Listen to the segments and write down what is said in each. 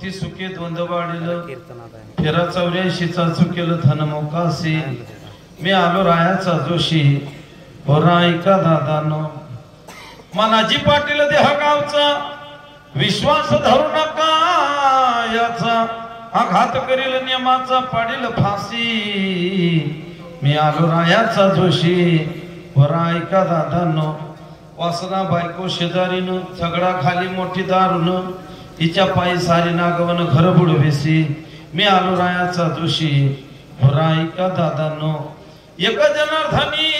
भक्ती सुखे द्वंद्व वाढिलं फेरा 84चा चुकेलं धन मोकासी मी आलो रायाचा जोशी होरा ऐका दादानो मनाजी पाटील देहा गावचा विश्वास धरू नका याचा आघात करील नियमाचा पाडील फाशी मी आलो रायाचा जोशी होरा ऐका दादानो वासना बायको शेजारीनं झगडा खाली मोठी दारुन हिच्या पायी सारी नागवन घर बुडवेसी मी आलो रायाचा जोशी होरा ऐका दादानो एक जनार्दनी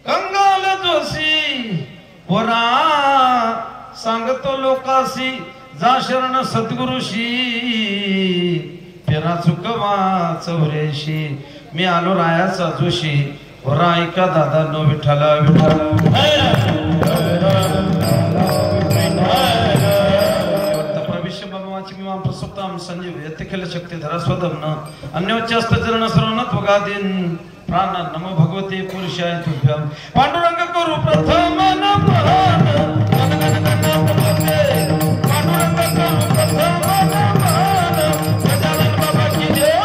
कंगाल जोशी होरा सांगतो लोकासी जा शरण सद्गुरुशी फेरा चुकवा 84 मी आलो रायाचा जोशी होरा ऐका दादानो विठ्ठला विठ्ठला प्रसुप्ताम संजीव यतिखिल शक्तिधर स्वदम्न अन्योच्चस्त चरण सर्वनत्व गादीन प्राण नमो भगवते पुरुषाय तुभ्यं पांडुरंग करू प्रथम नमः पांडुरंग करू प्रथम नमः गजानन बाबा की जय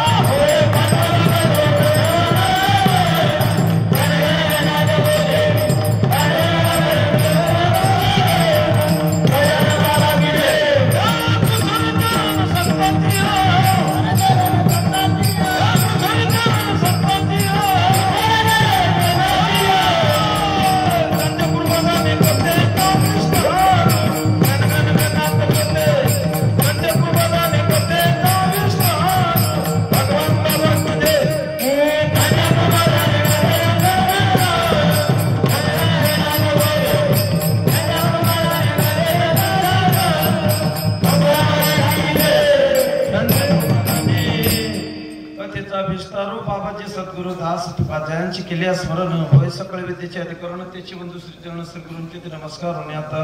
जयांची केली स्मरण होय सकळ विद्येचे अधिकरण त्याची बंधू श्री चरण श्री गुरूंचे नमस्कार होणे आता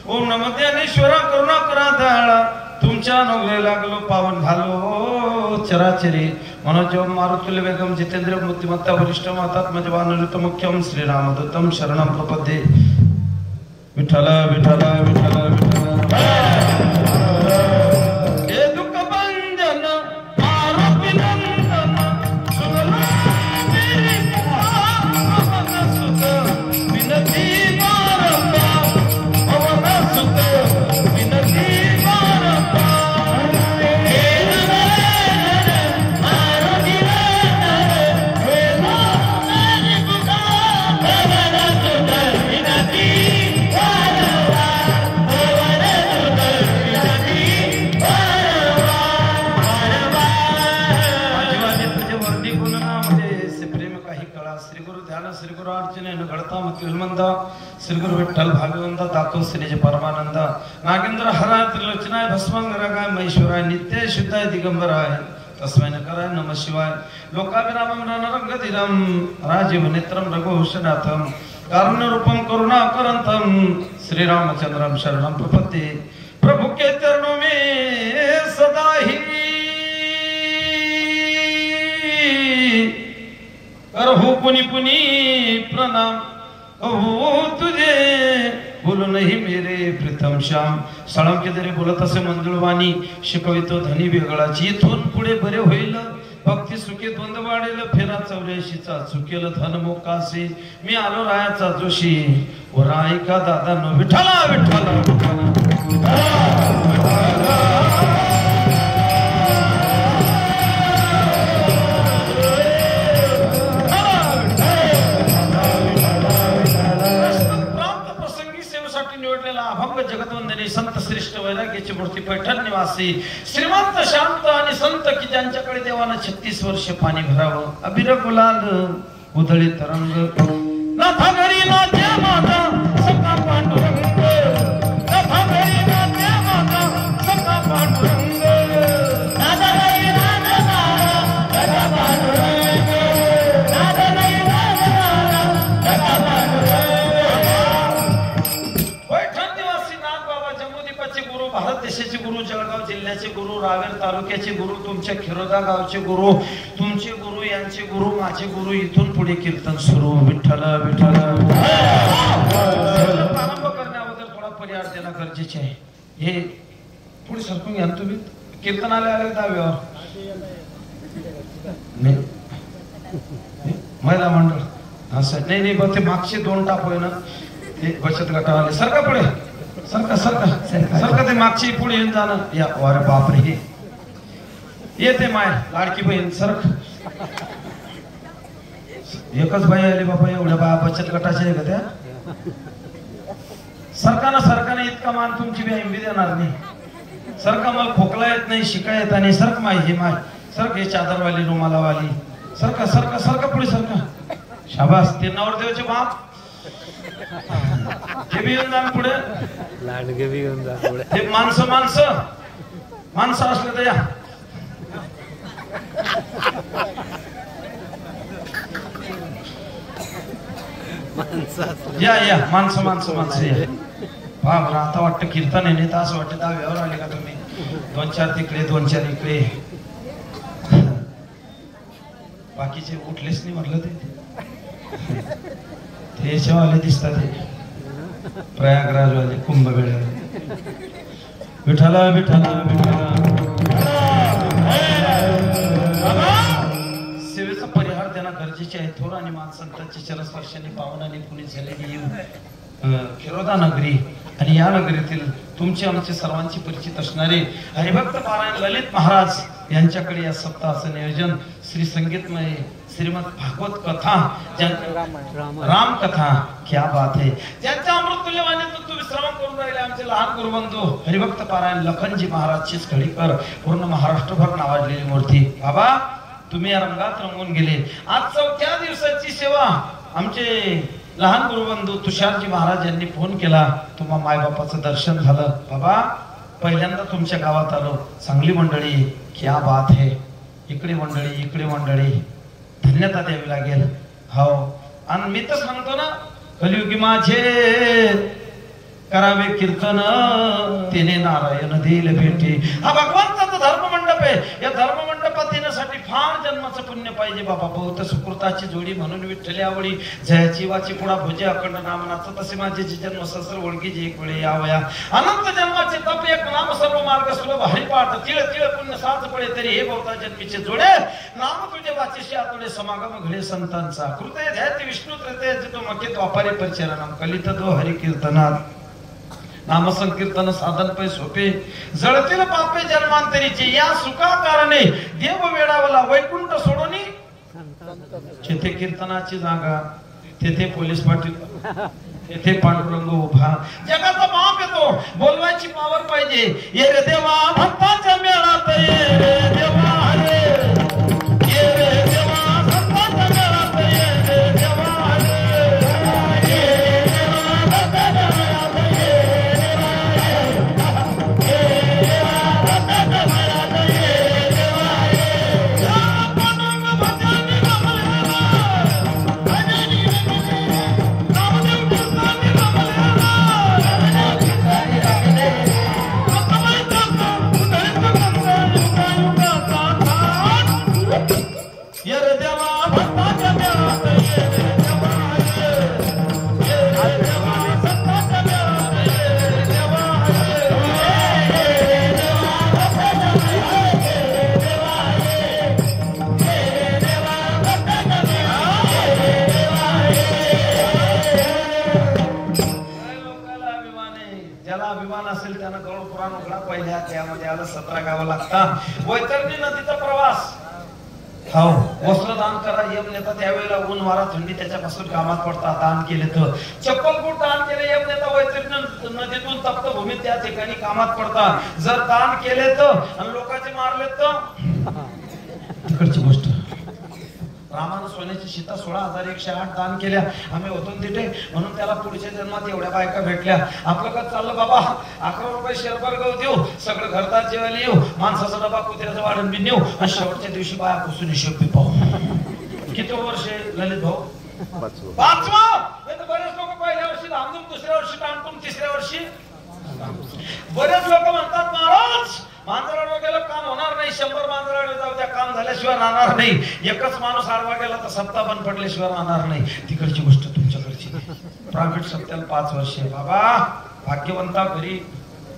ओम नमो ज्ञानेश्वरा करुणा करा दयाळा तुमच्या नवले लागलो पावन झालो चराचरी मनोजोम मारुतुल्य वेगम जितेंद्र मूर्तिमत्ता वरिष्ठ मातात्मजवानुत मुख्यम श्रीरामदूतम शरणम प्रपद्ये विठ्ठला विठ्ठला विठ्ठला विठ्ठला श्री गुरु विठ्ठल भागवंत दाखव श्रीजे परमानंद नागेंद्र हराय त्रिलोचनाय भस्मांगरागाय महेश्वराय नित्य शुद्धाय दिगंबराय तस्मै नकाराय नमः शिवाय लोकाभिरामं रणरंगधीरं राजीव नेत्रं रघुभूषणाथं कारुण्यरूपं करुणाकरंतं श्रीरामचंद्रं शरणं प्रपद्ये प्रभु के चरणों में सदा ही करहु पुनि पुनि प्रणाम हो तुझे बोलू नहीं मेरे प्रीतम श्याम सळम के दरे बोलत असे मंजुळवाणी शिकवितो धनी वेगळाची इथून पुढे बरे होईल भक्ती सुखे द्वंद्व वाढेल फेरा 84चा चुकेल धन मोकासे मी आलो रायाचा जोशी होरा ऐका दादानो विठ्ठला विठ्ठला विठ्ठला जगतवंदनी संत श्रेष्ठ वैराग्याची मूर्ती पैठण निवासी श्रीमंत शांत आणि संत की ज्यांच्याकडे देवानं 36 वर्ष पाणी भरावं अबिर गुलाल उधळी तरंग नाथा घरी नात्या माता सखा पांडुरंग नाथा घरी नात्या माता सखा पांडुरंग नाथा घरी नात्या माता सखा पांडुरंग नाथा घरी नात्या माता सखा पांडुरंग भारत देशाचे गुरु जळगाव जिल्ह्याचे गुरु रावेर तालुक्याचे गुरु तुमच्या खिरोदा गावचे गुरु तुमचे गुरु यांचे गुरु माझे गुरु इथून पुढे कीर्तन सुरू विठ्ठल विठ्ठल प्रारंभ करण्याबद्दल थोडा परिहार देणं गरजेचे आहे हे पुढे सरकून घ्या तुम्ही. कीर्तनाला आले दहाव्यावर नाही महिला मंडळ असं नाही नाही बघ ते मागचे 2 टाप होय ना ते बचत गटावाले. सरका पुढे सरका सरका सरका ते मागची पुढे येऊन जाणं. या अरे बापरे हे येते माय लाडकी बहीण सरक. एकच बाई आली बाबा एवढ्या बा बचत गटाच्या आहे का त्या. सरकानं इतका मान तुमची बी देणार नाही. सरका मला खोकला येत नाही शिका येत नाही. सरक माय हे माय सरक हे चादरवाली रुमालावाली सरका सरका सरका पुढे सरका. शाबास ते नवरदेवाचे बाप ते बी येऊन जा पुढे. लाडके बी येऊन जा पुढे. हे माणसं माणसं माणसं असले तर या. या या माणसं माणसं माणसं या. बाबरा आता वाटतं कीर्तन आहे नाही तर असं वाटतं दहाव्यावर आले का तुम्ही. 2-4 तिकडे 2-4 इकडे. बाकीचे उठलेच नाही म्हटलं ते याच्यावाले दिसतात ते प्रयागराजवाले कुंभमेळ्यावाले. विठ्ठला विठ्ठला विठ्ठला. सेवेचा परिहार देणं गरजेचे आहे. थोर आणि मानसंतांची चरस्पर्शाने पावनाने पुणे झालेली येऊन खेरोदा नगरी आणि या नगरीतील तुमचे आमचे सर्वांची परिचित असणारे हरिभक्त पारायण ललित महाराज यांच्याकडे या सप्ताहाचं नियोजन श्री संगीतमय श्रीमद भागवत कथा राम कथा क्या बात है. ज्यांच्या अमृतुल्य वाणीतून तुम्ही श्रवण करून राहिले आमचे लहान गुरुबंधू हरिभक्त पारायण लखनजी महाराजची स्थळीकर पूर्ण महाराष्ट्रभर नावाजलेली मूर्ती. बाबा तुम्ही या रंगात रंगून गेले. आज 4थ्या दिवसाची सेवा आमचे लहान गुरुबंधू तुषारजी महाराज यांनी फोन केला. तुम्हा मायबापाचं दर्शन झालं. बाबा पहिल्यांदा तुमच्या गावात आलो. चांगली मंडळी क्या बात है. इकडे मंडळी धन्यता द्यावी लागेल. हो आणि मी तर सांगतो ना कलियुगी माझे करावे कीर्तन तिने नारायण देईल भेटी. हा भगवंताचा धर्ममंडप आहे. या धर्ममंडपात येण्यासाठी फार जन्माचं पुण्य पाहिजे बाबा. बहुत सुकृताची जोडी म्हणून विठ्ठली आवडी जयाची वाची पुढा भोजे अखंड नामनाथ तसे माझे जे जन्म सहस्र ओळखी जे एक वेळे यावया. अनंत जन्माचे तप एक नाम सर्व मार्ग सुलभ हरिपाठ तिळ तिळ पुण्य साथ पडे तरी हे बहुता जन्मीचे जोडे नाम तुझे वाचीशी आतोडे समागम घडे संतांचा कृते ध्याती विष्णू त्रिते जितो मकेत वापारे परिचरणम कलित दो हरि कीर्तनात नाम संकीर्तन साधन पै सोपे जळतील पापे जन्मांतरीचे या सुखा कारणे देव वेडावला वैकुंठ सोडोनी. जेथे कीर्तनाची जागा तेथे पोलीस पाटील तेथे पांडुरंग उभा. जगाचा बाप येतो बोलवायची पावर पाहिजे. ये रे देवा भक्ताच्या मेळात ये रे देवा रे ये रे देवा भक्ताच्या मेळात ये रे देवा असेल त्यानं गरुड पुराण उघडा. पहिल्या त्यामध्ये आलं 17 गावं लागतात. वैतरणी नदीचा प्रवास. हो वस्त्रदान करा यम नेता त्यावेळेला ऊन वारा थंडी त्याच्यापासून कामात पडतात. दान केले तर चप्पल बूट दान केले यम नेता वैतरणी नदीतून तप्त भूमीत त्या ठिकाणी कामात पडतात. जर दान केले तर आणि लोकांचे मारले तर तिकडची गोष्ट. रामानं सोन्याची सीता 16,108 दान केल्या. आम्ही होतो तिथे म्हणून त्याला पुढच्या जन्मात एवढ्या बायका भेटल्या. आपलं का चाललं बाबा 11 रुपये शेअर गहू देऊ सगळं घरदार जेवायला येऊ माणसाचा डबा कुत्र्याचं वाढण बी नेऊ आणि शेवटच्या दिवशी बाया पुसून हिशोब बी पाहू. किती वर्ष ललित भाऊ? 5वं. बरेच लोक पहिल्या वर्षी धामधूम दुसऱ्या वर्षी धामधूम तिसऱ्या वर्षी. बरेच लोक म्हणतात महाराज मांजराड वगैरे काम होणार नाही. 100 मांजराड जाऊ द्या काम झाल्याशिवाय राहणार नाही. एकच माणूस आडवा गेला तर सप्ताह बंद पडल्याशिवाय राहणार नाही. तिकडची गोष्ट तुमच्याकडची. प्रायव्हेट सप्त्याला 5 वर्षे. बाबा भाग्यवंता घरी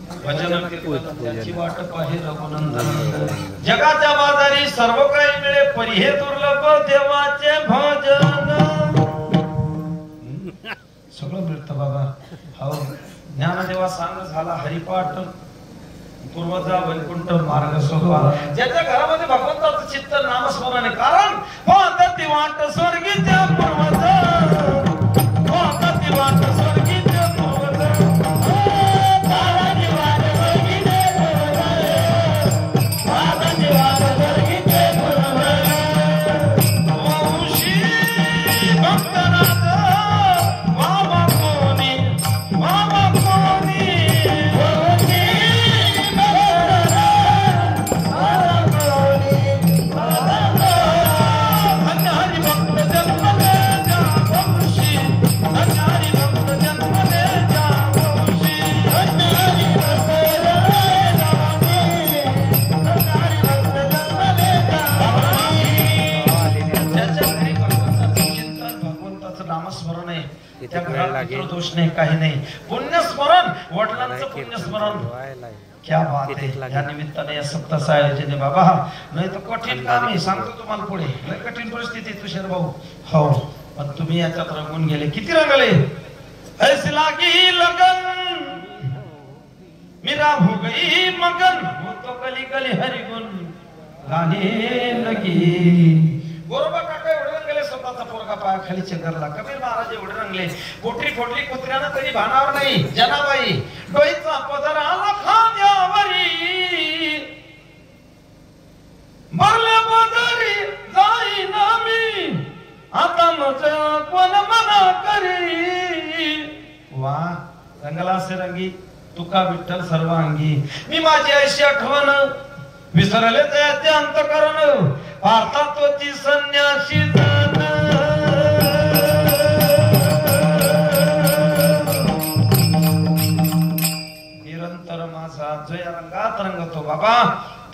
भजन कीर्तन त्याची वाट पाहि रघुनंदन जगाच्या बाजारी सर्व काही मिळे परी हे दुर्लभ देवाचे भजन सगळं मिळतं बाबा हो ज्ञानदेवा सांग झाला हरिपाठ पूर्वजा वैकुंठ मार्ग सोपा ज्याच्या घरामध्ये भगवंताचं चित्त नामस्मरणे कारण ती वाट स्वर्गीच्या पूर्वजा ती वाट स्वर्गीच्या पूर्वजा दोष नाही काही नाही पुण्यस्मरण वडिलांचं पुण्यस्मरण क्या बात आहे या निमित्ताने या सप्ताहाचं आयोजन आहे बाबा नाही तर कठीण काम आहे सांगतो तुम्हाला पुढे लय कठीण परिस्थिती तुषार भाऊ हो पण तुम्ही याच्यात रंगून गेले किती रंगले ऐसी लागी लगन मेरा हो गई मगन वो तो गली गली हरिगुण गाने लगी गोरोबा काका एवढे रंगले स्वतःचा पोरगा पाया खाली चेगरला कबीर महाराज एवढे रंगले पोटरी फोडली कुत्र्यानं तरी भानावर नाही जनाबाई डोईचा पदर आला खांद्यावरी भरले पदरी जाई ना मी आता मज कोण मना करी वा रंगला असे रंगी तुका विठ्ठल सर्वांगी मी माझी अशी आठवण विसरले त्याचे अंतकरण भारतातोची संन्यासी जन निरंतर माझा जय रंगात रंगतो बाबा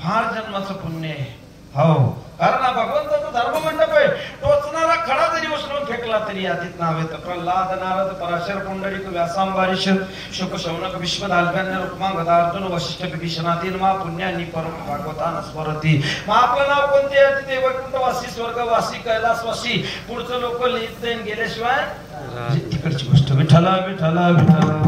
फार जन्माचं पुण्य आहे हो कारण भगवंताचा धर्ममंडप आहे टोचणारा खडा जरी उचलून फेकला तरी यादीत नाव येतं प्रल्हाद नारद पराशर पुंडलिक व्यासांबारीश शुक शौनक विश्वदाल्प्यान्य रुक्मा गदार्जुन वशिष्ठ विभीषणादीन मा पुण्यानी परम भागवतान स्मरती मग आपलं नाव कोणते आहे तिथे वैकुंठवासी स्वर्गवासी कैलासवासी पुढचं लोक लिहित जाईन गेल्याशिवाय तिकडची गोष्ट विठ्ठला विठ्ठला विठ्ठला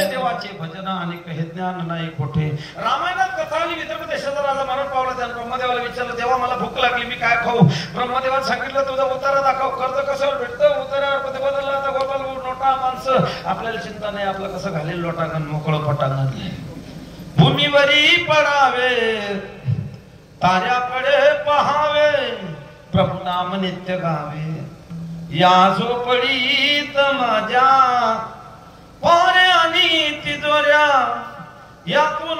देवाचे भजन आणि हे ज्ञान नाही खोटे रामायणात कथा आणि विदर्भ देशाचा राजा मरण पावला त्याने ब्रह्मदेवाला विचारलं देवा मला भूक लागली मी काय खाऊ ब्रह्मदेवाने सांगितलं तुझा उतारा दाखव कर्ज कशावर भेटतं उतारावर बदलला तर गोपाल नोटा माणसं आपल्याला चिंता नाही आपलं कसं घालेल लोटांगण मोकळं पटांगण भूमीवरी पडावे ताऱ्याकडे पहावे प्रभू नाम नित्य गावे या झोपडीत माझ्या पारे आणि तिजोऱ्या यातून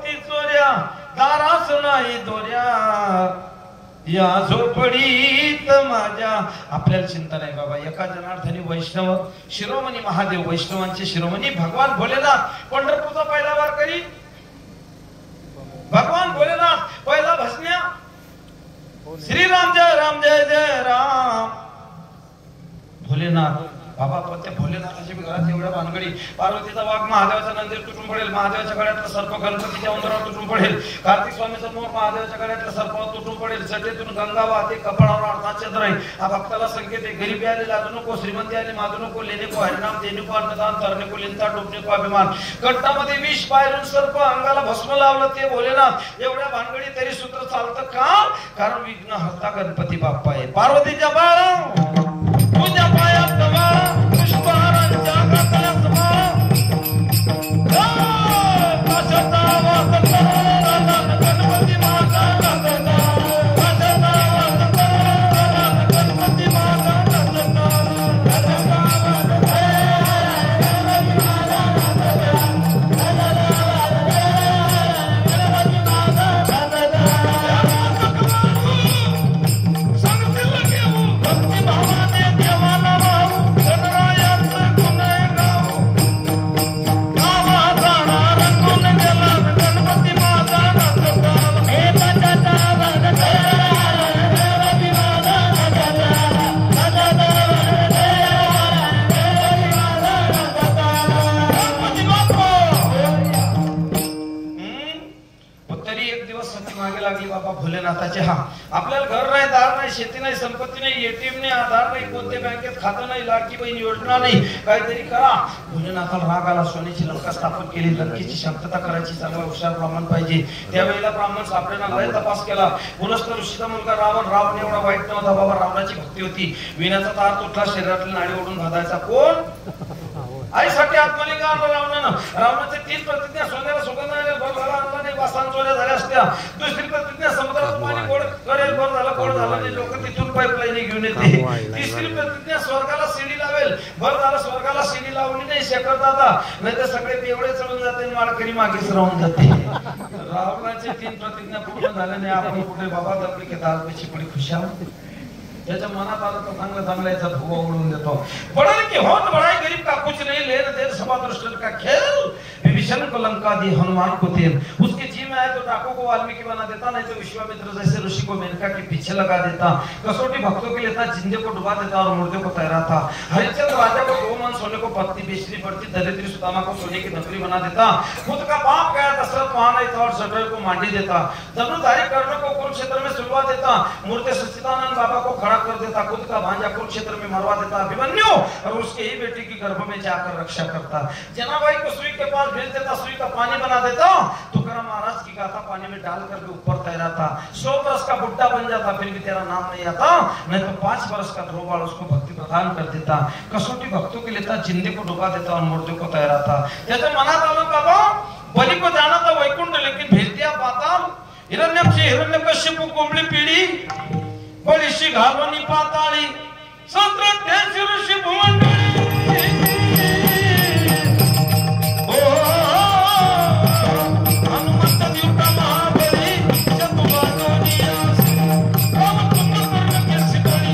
तिजोऱ्या दारास नाही दोऱ्या या झोपडीत माझ्या आपल्याला चिंता नाही बाबा एका जनार्दनी वैष्णव शिरोमणी महादेव वैष्णवांचे शिरोमणी भगवान भोलेनाथ पंढरपूरचा पहिला वारकरी भगवान भोलेनाथ पहिला भजन्या श्रीराम जय जय राम भोलेनाथ बाबा पण त्या भोलेनाथाच्या घरात एवढ्या भानगडी पार्वतीचा वाघ महादेवाचं मंदिर तुटून पडेल महादेवाच्या गळ्यातलं सर्प गणपतीच्या उंदरावर तुटून पडेल कार्तिक स्वामीचा मोर महादेवाच्या गळ्यातलं सर्पावर तुटून पडेल जटेतून गंगा वाहते कपाळावर अर्धाचंद्र आहे हा भक्ताला संकेत आहे गरीबी आली लाजू नको श्रीमंती आली माजू नको लेणे को हरिनाम देणे को अन्नदान तरणे को लिंता टोपणे को अभिमान कंठामध्ये विष पायरून सर्प अंगाला भस्म लावलं ते भोलेनाथ एवढ्या भानगडी तरी सूत्र चालतं का कारण विघ्न हरता गणपती बाप्पा आहे पार्वतीच्या बाळा तुझ्या पायात पुष्पहारांच्या गळ्यात गणपती माता गणपती माता संसाराचे. हा आपल्याला घर नाही, दार नाही, शेती नाही, संपत्ती नाही, एटीएम नाही, आधार नाही, कोणत्या बँकेत खातं नाही, लाडकी बहीण योजना नाही. काहीतरी करा. भोलेनाथाला राग आला, सोन्याची लंका स्थापन केली. लंकेची शांतता करायची, चांगला हुशार ब्राह्मण पाहिजे. त्यावेळेला ब्राह्मण सापडेना, लय तपास केला. पुनस्त ऋषीचा मुलगा रावण एवढा वाईट नव्हता बाबा. रावणाची भक्ती होती. विण्याचा तार तुटला, शरीरातली नाडी ओढून भाजायचा कोण? आईसाठी आत्मलिंग आणला रावणानं. रावणाचे 3 प्रतिज्ञा, सोन्याला सुगंध नाही, भर झाला आणला नाही, वासान चोऱ्या झाल्या असत्या. दुसरी प्रतिज्ञा, समुद्राचं पाणी गोड करेल, भर झालं गोड झालं नाही, लोक तिथून पाईपलाईन घेऊन येते. तिसरी प्रतिज्ञा, स्वर्गाला शिडी लावेल, भर झालं स्वर्गाला शिडी लावली नाही, शेखर दादा नाही तर सगळे बेवडे चढून जाते, माळकरी मागेच राहून जाते. रावणाचे 3 प्रतिज्ञा पूर्ण झाल्या नाही. आपण कुठे बाबा दबली की दाल पेची पुढे खुशाल. त्याच्या मनात आलं तर चांगलं चांगलं याचा धुवा उडून देतो. पडल की होत बड़ाई गरीब का कुछ नहीं, लेन देन सभा दृष्टन का खेल. विभीषण को लंका दी, हनुमान को तेल. उसके जी में आए तो डाकू को वाल्मीकि बना देता, नहीं तो विश्वामित्र जैसे ऋषि को मेनका के पीछे लगा देता. कसौटी भक्तों के लेता, जिंदे को डुबा देता और मुर्दे को तैराता. हरिश्चंद्र राजा को 2 मन सोने को पत्नी बेचनी पड़ती, दरिद्री सुदामा को सोने की नौकरी बना देता. खुद का बाप गया दशरथ वहां नहीं था और शत्रु को मांडी देता. धनुधारी कर्ण को कुरुक्षेत्र में सुलवा देता, मूर्ति सच्चिदानंद बाबा को खड़ा कर देता. खुद का भांजा कुरुक्षेत्र में मरवा देता अभिमन्यु, और उसके ही बेटी की गर्भ में जाकर रक्षा करता. जनाबाई को सुई के पास भेज देता, सुई का पानी बना देता. तुकाराम महाराज की गाथा पानी में डाल करके ऊपर तैराता. 100 वर्ष का बुड्ढा बन जाता, फिर भी तेरा नाम नहीं आता, नहीं तो 5 वर्ष का ध्रुवाल उसको भक्ति प्रदान कर देता. कसौटी भक्तों के लेता, जिंदे को डुबा देता और मुर्दे को तैराता. त्याच्या मनात आलं बाबा बलि को जाना था वैकुंठ, लेकिन भेज दिया पाताल. हिरण्यकश्यप कोंबडी पिढी, बळीशी घालून पाताळी, 87 ऋषी भुवंडळी. हनुमंत दिवटा महाबळी, चतुर्बाजोनी आसी. रामचंद्र केसी बळी,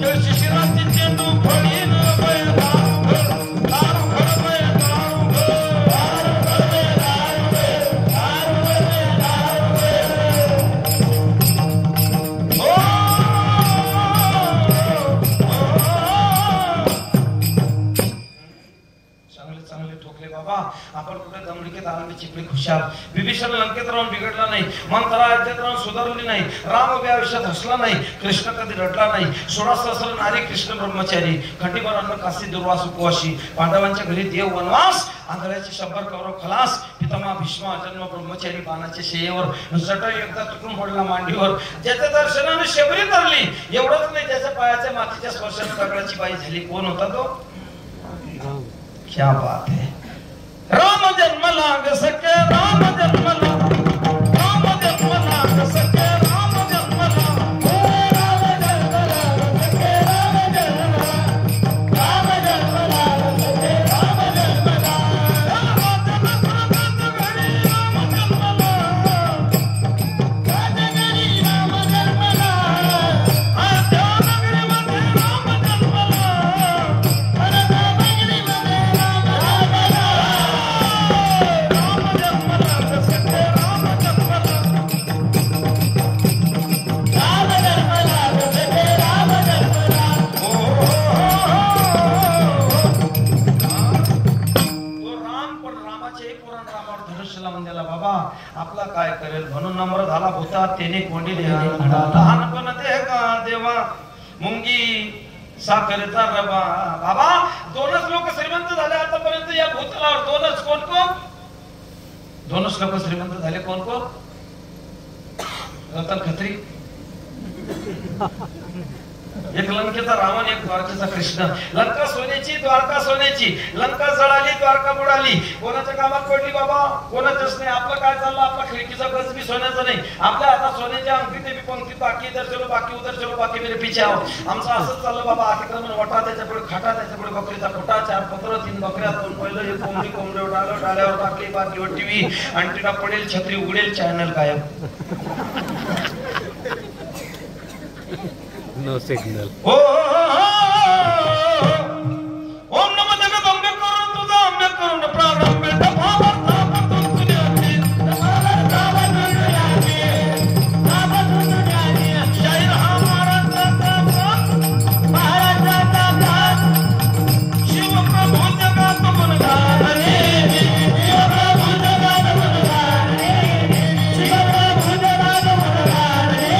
जय शिशिराची चेंडू फळी न बैला. आपण कुठे दमडीकेत आलं चिपळी खुशाल. विभीषण लंकेत राहून बिघडला नाही, मंथरा राज्यात राहून सुधारली नाही, राम उभ्या आयुष्यात हसला नाही, कृष्ण कधी रडला नाही. 16 सहस्र नारी कृष्ण ब्रह्मचारी, खंडीभर अन्न काशी दुर्वास उपवासी. पांडवांच्या घरी देव वनवास, आंधळ्याचे 100 कौरव खलास. पितामह भीष्म जन्म ब्रह्मचारी, बाणाच्या शेयेवर जटा एकदा तुटून पडला मांडीवर. ज्याच्या दर्शनाने शबरी तरली, एवढंच नाही त्याच्या पायाच्या मातीच्या स्पर्शाने दगडाची बाई झाली. कोण होता तो? क्या बात है. राम जन्मला ग सखे, राम जन्मला, राम जन्मला ग सखे, राम जन्मला. राम जन्मला ग सखे, राम जन्मला, राम जन्मला ग सखे, राम जन्मला. राम जन्मला, राजगरी राम जन्मला, आद्यानगरी मध्ये राम जन्मला, अरदानगरी मध्ये राम जन्मला. बाबा आपला काय करेल म्हणून नम्र झाला भूता, त्याने कोंडी लहानपण ते का देवा मुंगी साखरेचा रबा. बाबा 2च लोक श्रीमंत झाले आतापर्यंत या भूतलावर. 2च. कोण कोण? 2च लोक श्रीमंत झाले. कोण कोण? रतन खत्री, एक लंकेचा रावण, एक द्वारकेचा कृष्ण. लंका सोन्याची, द्वारका सोन्याची. लंका जळाली, द्वारका बुडाली. कोणाच्या कामात पडली बाबा? कोणाच्याच नाही. आपलं काय चाललं? आपला खिडकीचा गज बी सोन्याचा नाही. आपल्या हातात सोन्याच्या अंगठी ते बी पंक्ती, बाकी इधर चलो, बाकी उधर चलो, बाकी मेरे पीछे आओ. आमचं असंच चाललं बाबा. अतिक्रमण वटा, त्याच्यापुढे खाटा, त्याच्यापुढे बकरीचा खोटा, 4 पत्र, 3 बकऱ्या, 2 पहिलं, 1 कोंबडी, कोंबडीवर डालं, डाल्यावर टाकली, बाकीवर टीव्ही, अंटीना पडेल, छत्री उघडेल, चॅनल गायब. No signal. ओम नमः जगदंबे करून तुझा अंबे करून प्रारंभ शाहीर हा महाराष्ट्राचा शिवप्रभू जगात गुणगान रे. शिवप्रभू जगात गुणगान रे. शिवप्रभू जगात गुणगान रे.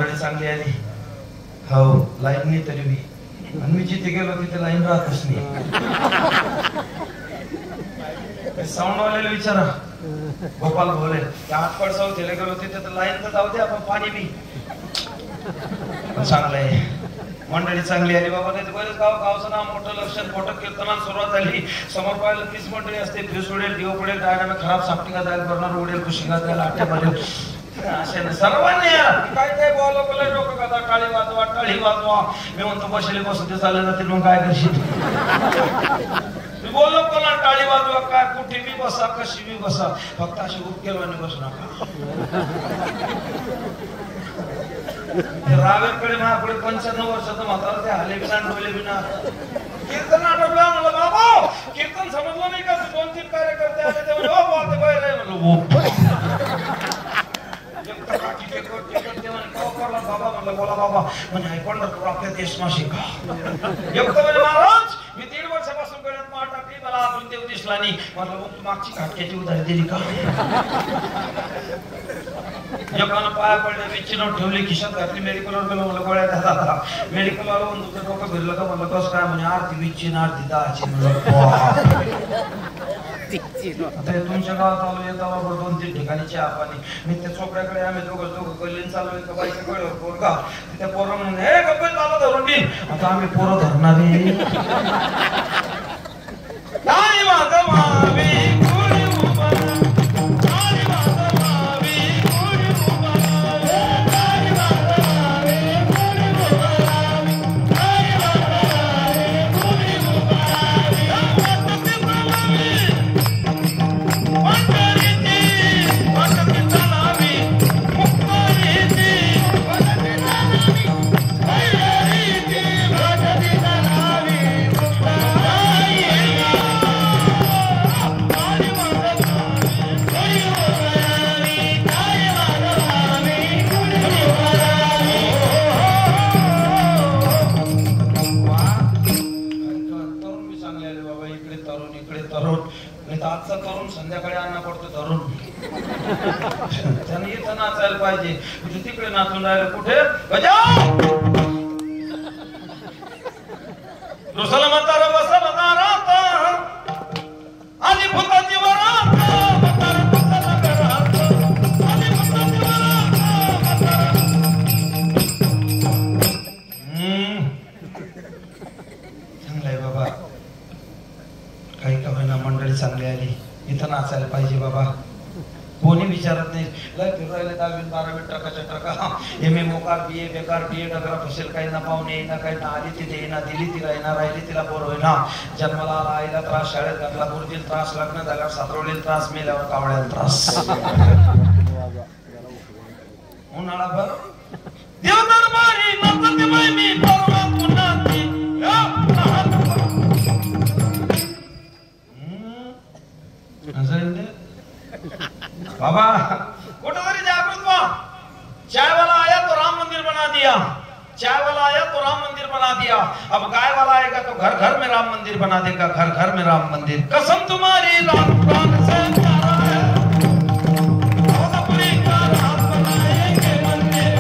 मंडळी चांगली आली हो लाईन तरी मी आणि मी जिथे गेलो तिथे लाईन राहतच नाही साऊंड वाल्याला विचारा गोपाल भोले आठपड साऊथला गेलो तिथे तर लाईन तर जाऊ दे आपण पाणी बी चांगलं आहे मंडळी चांगली आली बाबा नाही बरेच गावचं नाव मोठं लक्षण मोठं कीर्तनाला सुरुवात झाली समोर पाहिलं 30 मंडळी असते फ्यूज उडेल दिव पडेल डायनामिक खराब सापटिका जायला करणार उडेल कुशिका जायला आठ्या मारेल असे ना सर्वांनी काय काय बोला बोला डोकं कथा टाळी वाजवा मी म्हणतो बसले बसते चालले जातील मग काय करशील मी बोललो कोणा टाळी वाजवा काय कुठे बी बसा कशी बी बसा फक्त अशी उपकेलवाने बसू नका रावेरकडे महापुढे 95 वर्षाचं म्हातारा ते हाले बिना डोले बिना कीर्तन आठवलं म्हणलं बाबा कीर्तन समजलं नाही का 2-3 कार्यकर्ते आले ते म्हणले हो बोलते बाहेर आहे म्हणलं बाबा म्हणलं बोला बाबा म्हणजे पंढरपूर आपल्या देशमाशी का एक तर म्हणजे महाराज मी 1.5 वर्षापासून गळ्यात माळ टाकली मला अजून देव दिसला नाही म्हटलं मग तू मागची खाटक्याची उधारी दिली का एकानं पाया पडल्या विचिनोट ठेवली खिशात घातली मेडिकलवर गेलो म्हणलं गोळ्या द्या मेडिकलवाला तुमचं डोकं फिरलं का म्हणलं कसं काय म्हणे अर्धी विचिन अर्धी दहाची म्हणलं आता तुमच्या गावात आलो येता बरोबर 2-3 ठिकाणी चहा पाणी मी त्या चोपड्याकडे आम्ही दोघं गल्लीन चालू एका बाईच्या कडेवर पोरगा त्या पोरं म्हणून हे गप्पे झाला धरून देईल आता आम्ही पोरं धरणारे काय माझं मावी कोणी उभा काय माझं मावी कोणी उभा काय माझं मावी कोणी उभा काय माझं मावी कोणी उभा संध्याकाळी आणा पडतो धरून त्याने इथं नाचायला पाहिजे तिकडे नाचून राहिलं कुठे दुसरा म्हातारा बसला दारात आणि भूताची वरात म्हातारा बसला घरात आणि भूताची वरात चांगलंय बाबा काही का होईना मंडळी चांगली आली इथं नाचायला पाहिजे बाबा कोणी विचारत नाही लय फिरायला 10-12 ट्रकाच्या ट्रका एम.ए. मोकार बी.ए. बेकार बी.ए. डगरा फसेल काही ना पाहुणे येईना काही ना आली तिथे येईना दिली तिला येणार राहिली तिला बोर होईना जन्माला आला आईला त्रास शाळेत घातला गुरुजीला त्रास लग्न झाल्यावर सातरोडीला त्रास मेल्यावर कावड्याला त्रास उन्हाळा भर देव दरबारी नंतर मी परवा पुन्हा बाबा कुठेतरी जागृत हुआ चाय वाला आया तो राम मंदिर बना दिया चाय वाला आया तो राम मंदिर बना दिया अब गाय वाला आएगा तो घर घर में राम मंदिर बना देगा घर घर में राम मंदिर कसम तुम्हारी राम प्राण से प्यारा है भोजपुरी का राम बनाएंगे मंदिर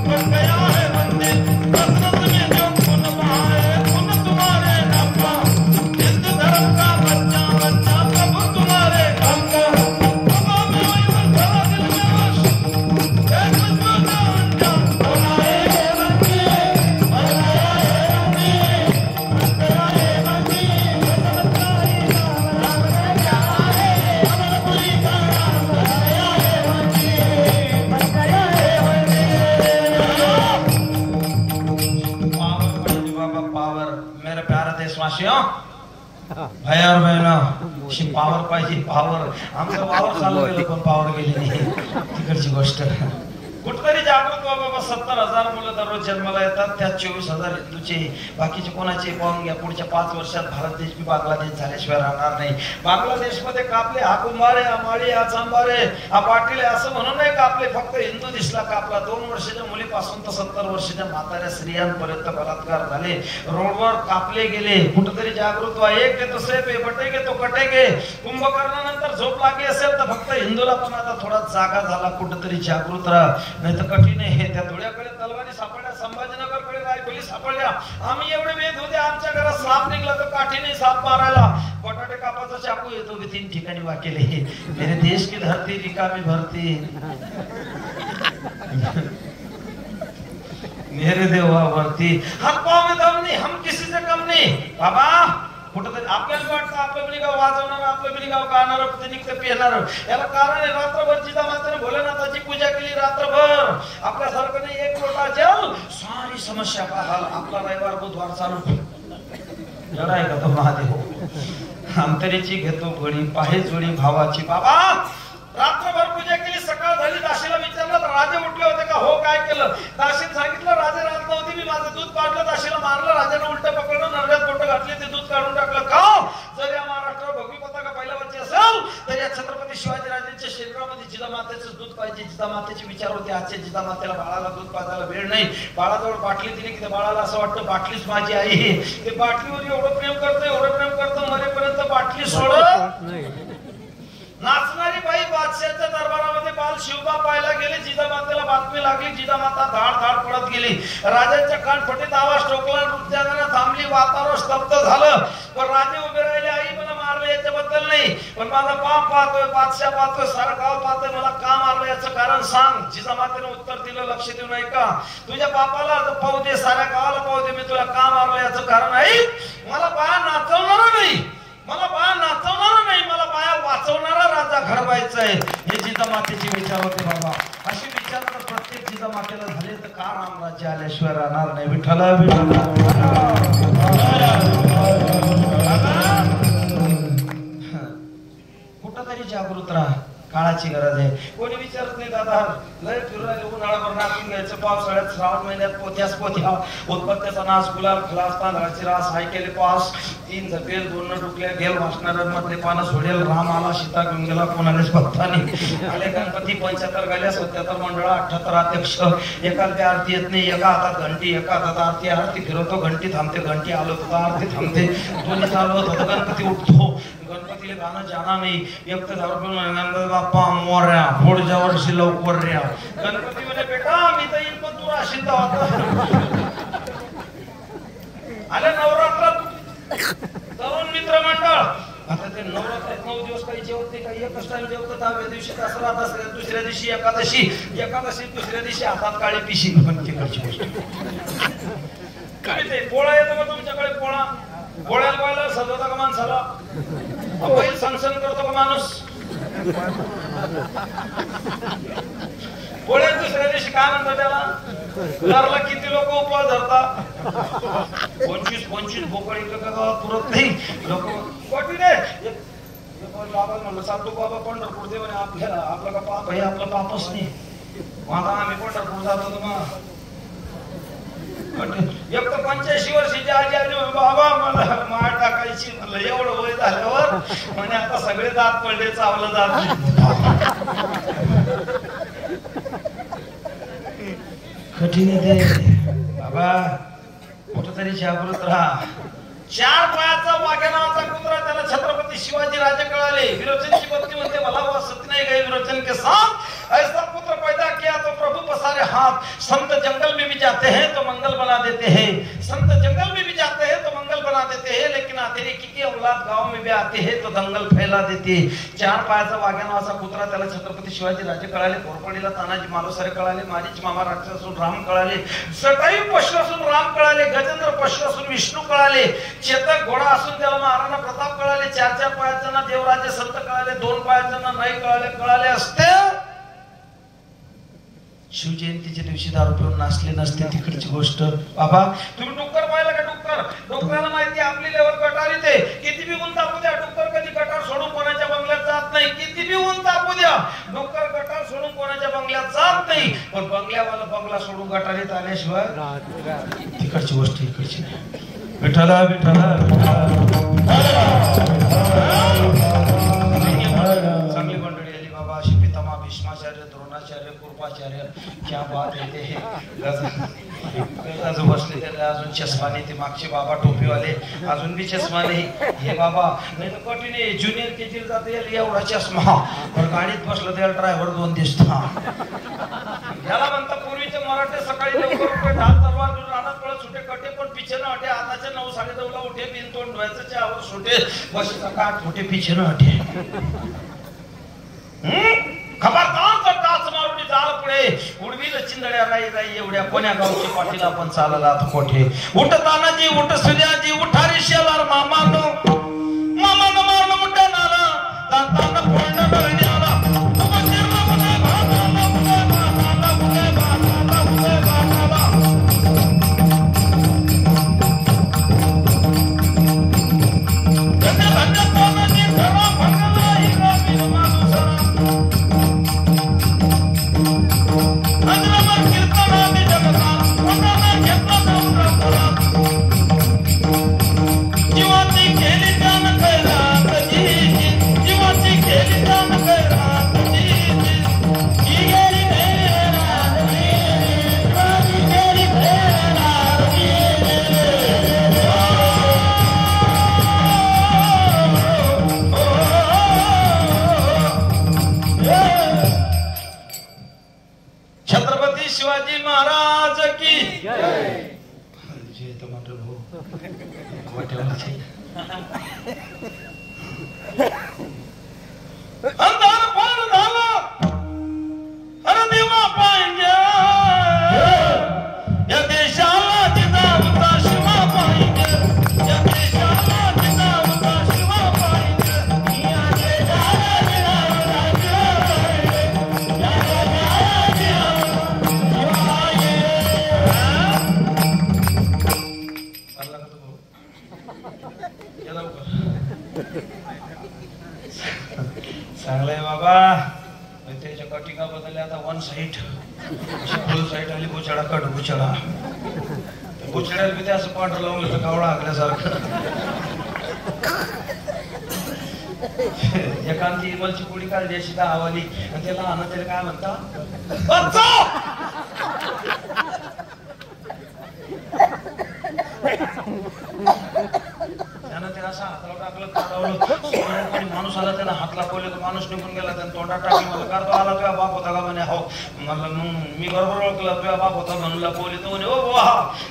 बन गया है मंदिर कसरत में जो खून बहाए खून तुम्हारे नाम का हिंदू धर्म का बच्चा बच्चा प्रभु तुम्हारे नाम का भयार बहिणा पावर पाहिजे पावर आमचं पावर चालू गेलं पण पावर गेली नाही तिकडची गोष्ट कुठतरी जागृत बाबा 70,000 मुलं दररोज जन्माला येतात त्यात 24,000 हिंदूचे बाकीचे कोणाचे पाहून घ्या पुढच्या 5 वर्षात भारत देश बी बांगलादेश झाल्याशिवाय राहणार नाही बांगलादेश मध्ये कापले हा कुंभारे हा माळी हा चांबारे हा पाटील असं म्हणून नाही कापले फक्त हिंदू दिसला कापला 2 वर्षाच्या मुलीपासून तर 70 वर्षाच्या म्हाताऱ्या स्त्रियांपर्यंत बलात्कार झाले रोडवर कापले गेले कुठतरी जागृत व्हा एक के तो सेफ आहे बटेगे तो कटेगे कुंभकर्णानंतर झोप लागली असेल तर फक्त हिंदूला पण आता थोडा जागा झाला कुठतरी जागृत राहा नाही तर कठीण आहे त्या धुळ्याकडे सापडल्या. आम्ही एवढे वेद होते, आमच्या घरात साप निघला तर काठीने साप मारायला. बटाटे कापाचा चाकू येतो की 3 ठिकाणी वाकेले. मेरे देश की धरती रिकामी भरती. मेरे देवा वरती हात पाव में दम नहीं, हम किसी से कम नहीं. बाबा कुठंतरी आपल्याला वाटतं आपलं बिली गाव वाजवणार, आपलं बिली गाव गाणार, निघतं पिणार. याला कारण आहे, रात्रभर जिजामातेने भोलेनाथाची पूजा केली. रात्रभर आपल्यासारखं नाही, एक लोटा जल सारी समस्या का हाल. आपला रविवार बुधवार चालू जरा आहे का तो महादेव. अंतरीची घेतो बळी, पाहे जोडी भावाची. बाबा रात्रभर पूजा केली, सकाळ झाली. दाशीला विचारलं तर राजे उठले होते का? हो. काय केलं? दाशीने सांगितलं राजे रात नव्हती, मी माझं दूध पाडलं. दाशीला मारलं, राजाने उलट पकडलं, नरड्यात बोटं घातली, ते दूध काढून टाकलं. का जर या महाराष्ट्रावर भगवी पताका पहिला वरची असेल तर या छत्रपती शिवाजी राजांच्या शरीरामध्ये जिजामातेचं दूध पाहिजे. जिजामातेचे विचार होते आजच्या जिजामातेला बाळाला दूध पाजायला वेळ नाही. बाळाजवळ बाटली दिली की बाळाला असं वाटतं बाटलीच माझी आई. ते बाटलीवर एवढं प्रेम करतं, एवढं प्रेम करतं, मरेपर्यंत बाटली सोडत. नाचणारी बाई बादशाहच्या दरबारामध्ये बाल शिवबा पाहायला गेले. जिजामातेला बातमी लागली. जिजामाता धाड धाड पडत गेली. राजांच्या कानफटीत आवाज ठोकला. नृत्यांगना थांबली. वातावरण स्तब्ध झालं. पण राजे उभे राहिले. आई मला मारलं याच्याबद्दल नाही, पण माझा बाप पाहतोय, बादशाह पाहतोय, सारं गाव पाहतोय, मला का मारलं याचं कारण सांग. जिजामातेने उत्तर दिलं, लक्ष देऊ नये का? तुझ्या बापाला पाहू दे, साऱ्या गावाला पाहू दे, मी तुला का मारलं याचं कारण आहे. मला बाया नाचवणार नाही, मला बाया नाचवणार नाही, मला बाया वाचवणारा राजा घडवायचा आहे. हे जिजामातेचे विचार होते बाबा. अशी विचार तर प्रत्येक जिजामातेला झाले तर का रामराज्य आल्याशिवाय राहणार नाही. विठ्ठला कुठंतरी जागृत राहा, काळाची गरज आहे. कोणी विचारत नाही दादा लय फिरायला उन्हाळ्यावर नाचून घ्यायचं, पावसाळ्यात श्रावण महिन्यात पोथ्यास पोथ्या, उत्पत्त्याचा नाच, गुलाल खलास, तांदळाची रास, हाय केले पास, 3 झपेल 2 डुकल्या गेल वाचणाऱ्यांमधले पानं सोडेल. राम आला, सीता घेऊन गेला, कोणालाच पत्ता नाही. आले गणपती 75 गाल्या, 77 मंडळ, 78 अध्यक्ष. एकाला आरती येत नाही, एका हातात घंटी, एका हातात आरती. आरती फिरवतो, घंटी थांबते, घंटी आलो होतं, आरती थांबते, दोन्ही चालू होतं. गणपती उठतो, गणपतीला गाणं जाणार नाही. एक तर दारू बाप्पा मोर्या पुढच्या वर्षी लवकर ऱ्या. गणपती म्हणे बेटा मी तर येईल पण तू राशील तर आले. नवरात्रात तरुण मित्र मंडळ, आता ते नवरात्रात 9 दिवस काही जेवते, काही एकच टाइम जेवतात. 10व्या दिवशी दसरा, दसऱ्या दुसऱ्या दिवशी एकादशी, एकादशी दुसऱ्या दिवशी हातात काळी पिशी. पण तिकडची गोष्ट काय ते पोळा येतो का तुमच्याकडे? पोळा पोळ्याला पाहिलं सजवता का माणसाला? बैल संसन करतो का माणूस? पोळ्यात दुसऱ्या दिवशी काय म्हणतात त्याला? घरला किती लोक उपवास धरतात? 25 बोकड एका गावात पुरत नाही. लोक कठीण आहे. बाबा म्हणलं साधू बाबा पंढरपूर दे म्हणे. आपल्याला आपलं का पाप आहे? आपलं पापच नाही. माझा आम्ही पंढरपूर जातो तर मग एक तर 85 वर्षाची आजी आली बाबा मला माळ टाकायची. म्हणलं एवढं वय झाल्यावर म्हणे आता सगळे दात पडले, चावलं जात कठीण आहे बाबा. कुठंतरी जागृत राहा. 4 पायाचा वाघ्या नावाचा कुत्रा, त्याला छत्रपती शिवाजी राजे कळाले. विरोचनची पत्नी म्हणते मला वो सत्य नहीं गई विरोचन के साथ, ऐसा पुत्र पैदा किया तो प्रभु पसारे हाथ. संत जंगल में भी जाते हैं तो मंगल बना देते हैं, संत जंगल में भी जाते हैं तो मंगल बना देते हैं, लेकिन अतिरेकी की औलाद गांव में भी आते हैं तो दंगल फैला देते. 4 पायाचा वाघ्या नावाचा कुत्रा, त्याला छत्रपती शिवाजी राजे कळाले. कोरपडीला तानाजी मालुसरे कळाले. मारीच मामा राक्षस असून राम कळाले. सटाई पशु असून राम कळाले. गजेंद्र पशु असून विष्णू कळाले. चेतक घोडा असून त्याला महाराणा प्रताप कळाले. 4 पायाचा देवराजे संत कळाले. 2 पायाचा नाही कळाले. कळाले असते शिवजयंतीच्या दिवशी दारू पिऊन नाचले नसते, तिकडची गोष्ट. बाबा तुम्ही डुक्कर पाहिलं का? डुक्कर, डुकराला माहिती आपली लेवल गटार येते. किती बी ऊन तापू द्या, डुक्कर कधी गटार सोडून कोणाच्या बंगल्यात जात नाही. किती बी ऊन तापू द्या, डुक्कर गटार सोडून कोणाच्या बंगल्यात जात नाही. पण बंगल्यावाला बंगला सोडून गटारीत आल्याशिवाय तिकडची गोष्ट इकडची. विठ्ठला विठ्ठला चांगली मंडळी आली बाबा. अशी पितामह भीष्माचार्य, द्रोणाचार्य, कृपाचार्य, क्या बात येते हे. बसले त्याला अजून चष्मा नाही. ते मागचे बाबा टोपीवाले अजून बी चष्मा नाही. हे बाबा नाही तर कठीण आहे. ज्युनियर केजीला जाते एवढा चष्मा, पण गाडीत बसलं त्याला ड्रायव्हर 2 दिसतो. याला म्हणतात पूर्वीचे मराठे सकाळी लवकर ढाल तलवार घेऊन रानात पळत सुटे कटे का उठे बिन तोंड धुवायचं चावल सुटे बशीचा काठ फुटे पिछे न हटे खबरदार टाच मारुडी जाळ पुढे उडवील चिंदड्या राई राई एवढ्या कोण्या गावची पाटील आपण चालला कोठे उठ तानाजी उठ सूर्याजी उठारी शेलार मामानो मामानो मारलं मुंडा नाला दाताना फोडणं बरण्याला चांगलंय बाबा त्याच्या कटिंगा बदलल्या आता वन साईड फुल साईड आली बुचडा कट बुचडा बुचड्याला बी ते असं पांढरं लावलं तर कावळा हाकल्यासारखं एकांती इमलची पोळी काढली अशी का आवाली आणि त्याला आणत त्याला काय म्हणता त्यानं त्याला असं हाताला टाकलं काढवलं माणूस आला त्याला हात लावले तर माणूस निघून गेला त्यानं तोंडात टाकली मला कार तो आला तुझ्या बाप होता का म्हणे हो म्हणलं मग मी बरोबर ओळखला तुझ्या बाप होता म्हणून लपवली तो म्हणे ओ वा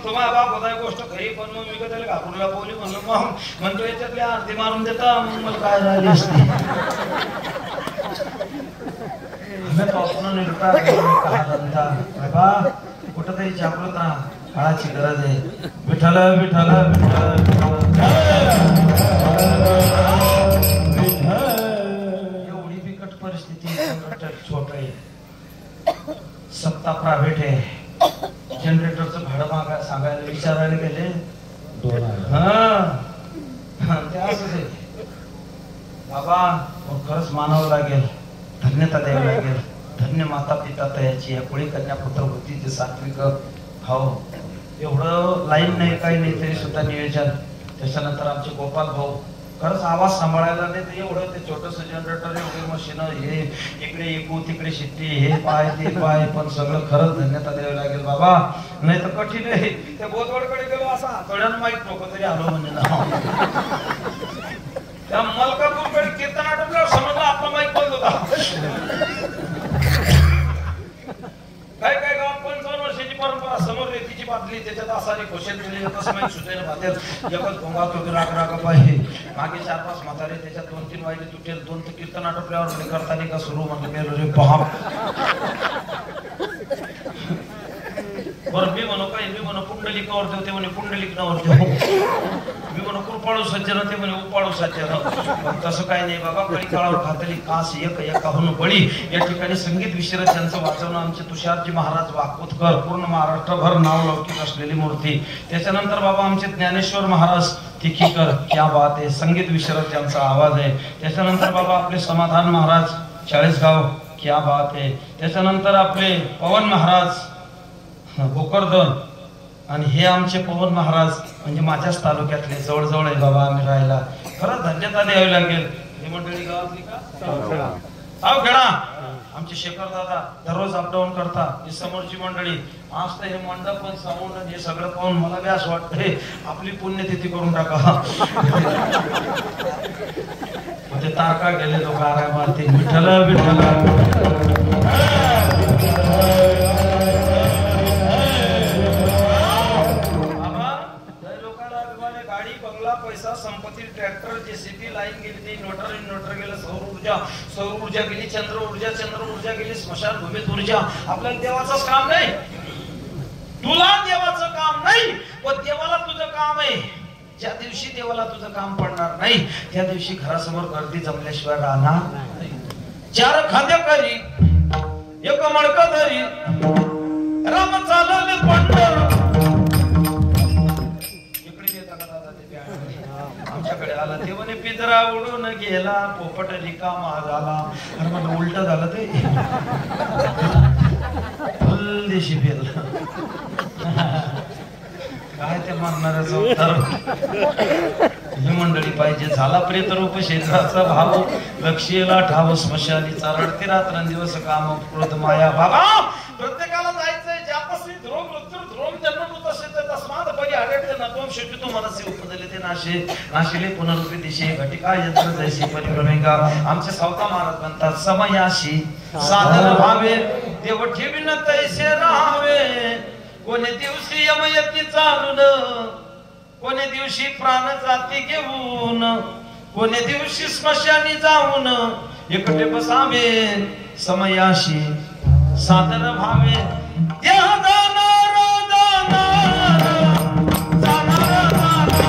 तो माझा बाप होता ही गोष्ट खरी पण मग मी का त्याला घाबरून लपवली म्हणलं मग म्हणतो याच्यातली आरती मारून देता मग मला काय राहिली असते कुठं तरी जागृत राहा काळाची गरज आहे विठ्ठल विठ्ठल एवढी बिकट परिस्थिती छोट आहे सत्ता प्रायव्हेट आहे जनरेटरचं भाडं मागा सांगायला विचारायला गेले ते असंच आहे बाबा खरंच मानावं लागेल धन्यता द्यावी लागेल धन्य माता पिता तयाची या कुळी कन्या पुत्र होती ते सात्विक भाऊ एवढं लाईन नाही काही नाही तरी सुद्धा नियोजन त्याच्यानंतर आमचे गोपाल भाऊ खरंच आवाज सांभाळायला नाही तर एवढं ते छोटस जनरेटर एवढे मशीन हे इकडे एकू तिकडे शिट्टी हे पाय ते पाय पण सगळं खरंच धन्यता द्यावी लागेल बाबा नाही तर कठीण आहे त्या बोधवडकडे गेलो असा हातोड्यानं माहीत नको तरी आलो म्हणजे ना त्या मलकापूरकडे कीर्तन आटोपल्यावर समजलं आपला माहीत बंद होता काय काय गावात 55 वर्षाची परंपरा समोर रेतीची बादली त्याच्यात असारी खोशेल दिली एकच माहीत सुटेल भातेल एकच भोंगा तो राग राग पाहिजे मागे 4-5 म्हातारे त्याच्यात 2-3 वाजले तुटेल 2 तर कीर्तन आटोपल्यावर करताना का सुरू म्हणलं गेलो रे पहा बरं मी म्हणू काय मी म्हणू पुंडलिकावर देव ते म्हणे पुंडलिक नावर देव मी म्हणू कृपाळू सज्जन ते म्हणे उपाळू सज्जन तसं काही नाही बाबा कळी काळावर खातली कास एक एकाहून बळी या ठिकाणी संगीत विशारद यांचं वाचवणं आमचे तुषारजी महाराज वाकोतकर पूर्ण महाराष्ट्रभर नाव लौकिक असलेली मूर्ती त्याच्यानंतर बाबा आमचे ज्ञानेश्वर महाराज तिखीकर क्या बात आहे संगीत विशारद यांचा आवाज आहे त्याच्यानंतर बाबा आपले समाधान महाराज चाळीसगाव क्या बात आहे त्याच्यानंतर आपले पवन महाराज भोकरदन आणि हे आमचे पवन महाराज म्हणजे माझ्याच तालुक्यातले जवळजवळ आहे बाबा आम्ही राहायला खरंच धन्यता द्यावी लागेल ही मंडळी गावातली का सावखेडा आमचे शेखर दादा दररोज अपडाऊन करता ही समोरची मंडळी आज तर हे मंडप पण सामून हे सगळं पाहून मला बी असं वाटतंय आपली पुण्यतिथी करून टाका ते तारका गेले लोक आरामात विठ्ठल विठ्ठल इलेक्ट्रिसिटी लाईन गेली, ती इन्व्हर्टर गेलं, सौर ऊर्जा गेली, चंद्र ऊर्जा गेली, स्मशानभूमीत ऊर्जा. आपल्याला देवाचंच काम नाही, तुला देवाचं काम नाही, पण देवाला तुझं काम आहे. ज्या दिवशी देवाला तुझं काम पडणार नाही त्या दिवशी घरासमोर गर्दी जमल्याशिवाय राहणार नाही. 4 खांदे करी 1 मडकं धरी राम चालले पंढर. इकडे येता का दादा ते आमच्याकडे आला ते म्हणे पिंजरा उडून गेला, पोपट रिकामा झाला. अरे मला उलट झालं ते फुलदेशी फेरलं. काय ते मारणाऱ्याचा उत्तर ही मंडळी पाहिजे. झाला प्रेतरूप शरीराचा भाव, लक्ष्यला ठाव स्मशानीचा, रडते रात्रंदिवस काम क्रोध माया. बाबा प्रत्येकाला जायचंय, ज्यापासून ध्रुव मृत्यू ध्रुव जन्म तसे तस्मात परिहारेते नत्वम शक्यतो मनसे उपदले नाशे नाशिले पुनरुक्ती दिशे घटिका यंत्र जैसे परिक्रमेगा. आमचे सावता महाराज म्हणतात समयाशी साधन भावे देव ठेवीन तैसे राहावे. कोणी दिवशी यमयती चालून, कोणी दिवशी प्राण जाती घेऊन, कोणी दिवशी स्मशानी जाऊन एकटे बसावे. समयाशी साधन भावे देह जाणार जाणार जाणार जाणार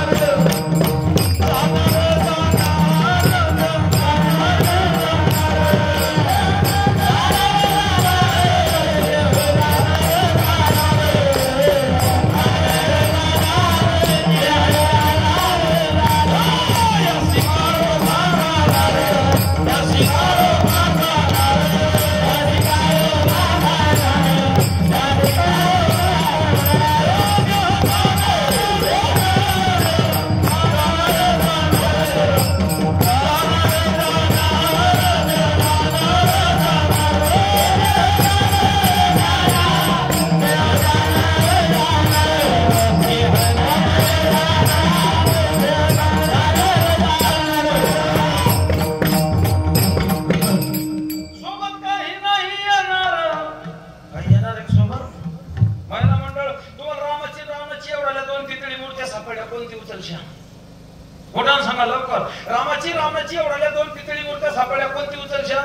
रामाची एवढ्या 2 पितळी मूर्त्या सापडल्या, कोणती उचलशा?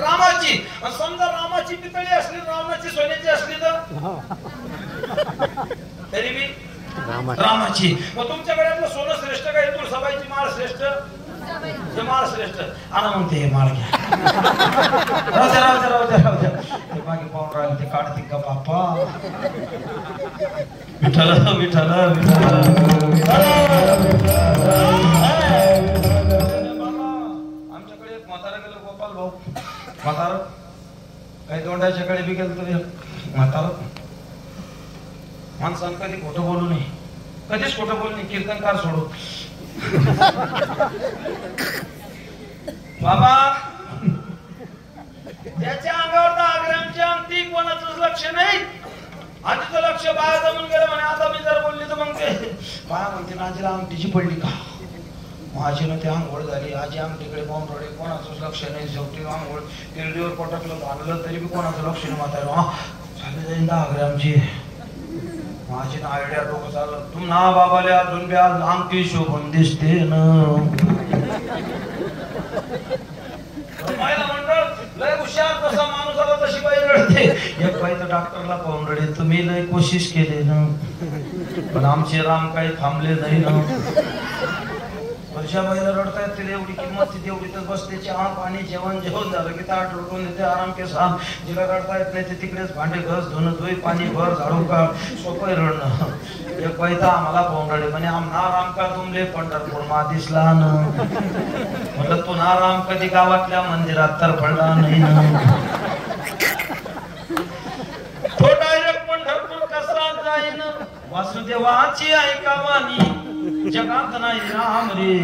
रामाची. समजा रामाची पितळी असली, रामाची सोन्याची असली तर तरी बी रामाची. मग तुमच्याकडे आपलं सोनं श्रेष्ठ का हे तुळसाबाईची माळ श्रेष्ठ? हे माळ श्रेष्ठ. आणा म्हणते हे माळ घ्या. राहू द्या ते मागे पाहून राहिले ते काढते का बाप्पा. विठ्ठल विठ्ठल आमच्याकडे एक म्हातारा गेलो, गोपाल भाऊ म्हातारा. काही दोंडाच्याकडे बी गेलो तरी म्हातारा. माणसानं कधी खोटं बोलू नये, कधीच खोटं बोलू नये. कीर्तनकार सोडू बाबा. त्याच्या अंगावर 10 ग्रॅमची अंगठी, कोणाचंच लक्ष नाही. आजीचं लक्ष बाया जमून गेलं म्हणे. आता मी जर बोलली तर मग ते बाया म्हणते आजीला अंगठीची पडली का. माझीनं ते आंघोळ झाली, आजी अंगठीकडे पाहून रडे, कोणाचंच लक्ष नाही. शेवटी आंघोळ तिरडीवर पटकलं, बांधलं तरी बी कोणाचं लक्ष नाही. म्हातारा झाली जाईल 10 ग्रॅमची. माझी ना आयडिया डोकं चाललं. तुम ना बाबाले अजून बी आज अंगठी शोभून दिसते ना. महिला मंडळ लय हुशार, तसा माणूस आला तशी बाई रडते. एक बाई तर डॉक्टरला पाहून रडे. तुम्ही लय कोशिश केली ना, पण आमचे राम काही थांबले नाही ना. वर्षा बाईला रडतायत, तिला एवढी किंमत, ती तेवढीतच बसते. चहा पाणी जेवण झालं की ताट रोटून देते आराम के साथ. जिला रडता येत नाही ते तिकडेच भांडे घस धुणं धुई पाणी भर झाडू काढ. सोपं रडणं. एक बाई तर आम्हाला पाहून रडे म्हणे आमना राम का तुमले पंढरपूर मा दिसला ना. म्हटलं तू ना राम कधी गावातल्या मंदिरात तर पडला नाही ना. तो डायरेक्ट पंढरपूर कसा जाईन. वासुदेवाची ऐकावानी जगात नाही राम रे.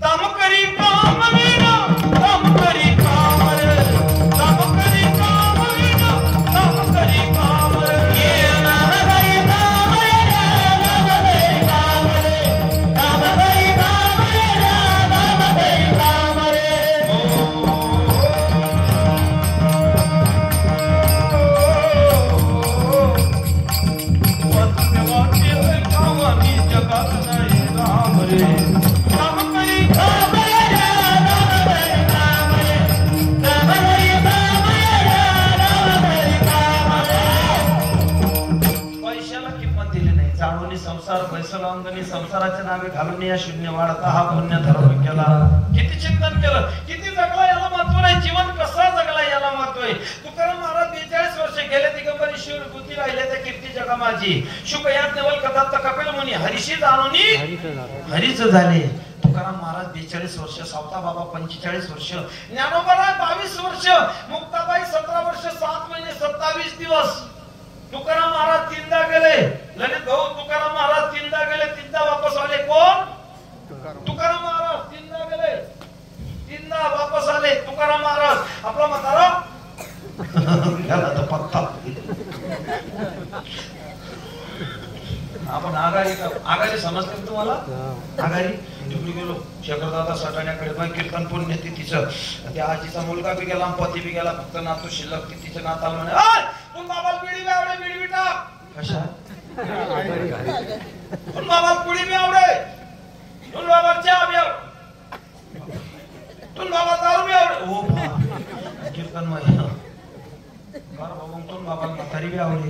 काम करी काम वीरा, काम करी काम रे, काम करी काम वीरा, काम करी काम रे. जगात नाही राम रे. झाडूनी संसार बैसलांगणी संसाराच्या नावे घालून या शून्य वाढता हा पुण्य धर्म केला. किती चिंतन केलं, किती जगला याला महत्व नाही, जीवन कसा जगला याला महत्व आहे. तुकाराम महाराज 42 वर्ष गेले दिगंबरी शिव बुद्धी राहिले त्या कीर्ती जगा माझी. शुकयात नवल कथात कपिल मुनी हरीशी जाणूनी हरीच झाले. तुकाराम महाराज 42 वर्ष, सावता बाबा 45 वर्ष, ज्ञानोबा 22 वर्ष, मुक्ताबाई 17 वर्ष 7 महिने 27 दिवस. तुकाराम महाराज 3दा गेले. ललित भाऊ तुकाराम महाराज 3दा गेले, 3दा वापस आले. कोण? तुकाराम महाराज 3दा गेले, 3दा वापस आले. तुकाराम महाराज आपला म्हातारा पत्ता आपण आघाडी समजते तुम्हाला. आघाडी तिकडे गेलो शेखरदादा सटाण्याकडे, मग कीर्तन पुण्य तिथीचं त्या आजीचा मुलगा बी गेला, पती बी गेला, फक्त नातू शिल्लक. तिथीचं नात आलं म्हणे तुम बाबाला बिडी बी आवडे, बिडी बी टाक. कशा तुम बाबाला पुडी बी आवडे, तुम बाबाला चहा बी आवडे, तुम बाबाला दारू बी आवडे. हो कीर्तन मध्ये बाबा तुम बाबाला म्हातारी बी आवडे.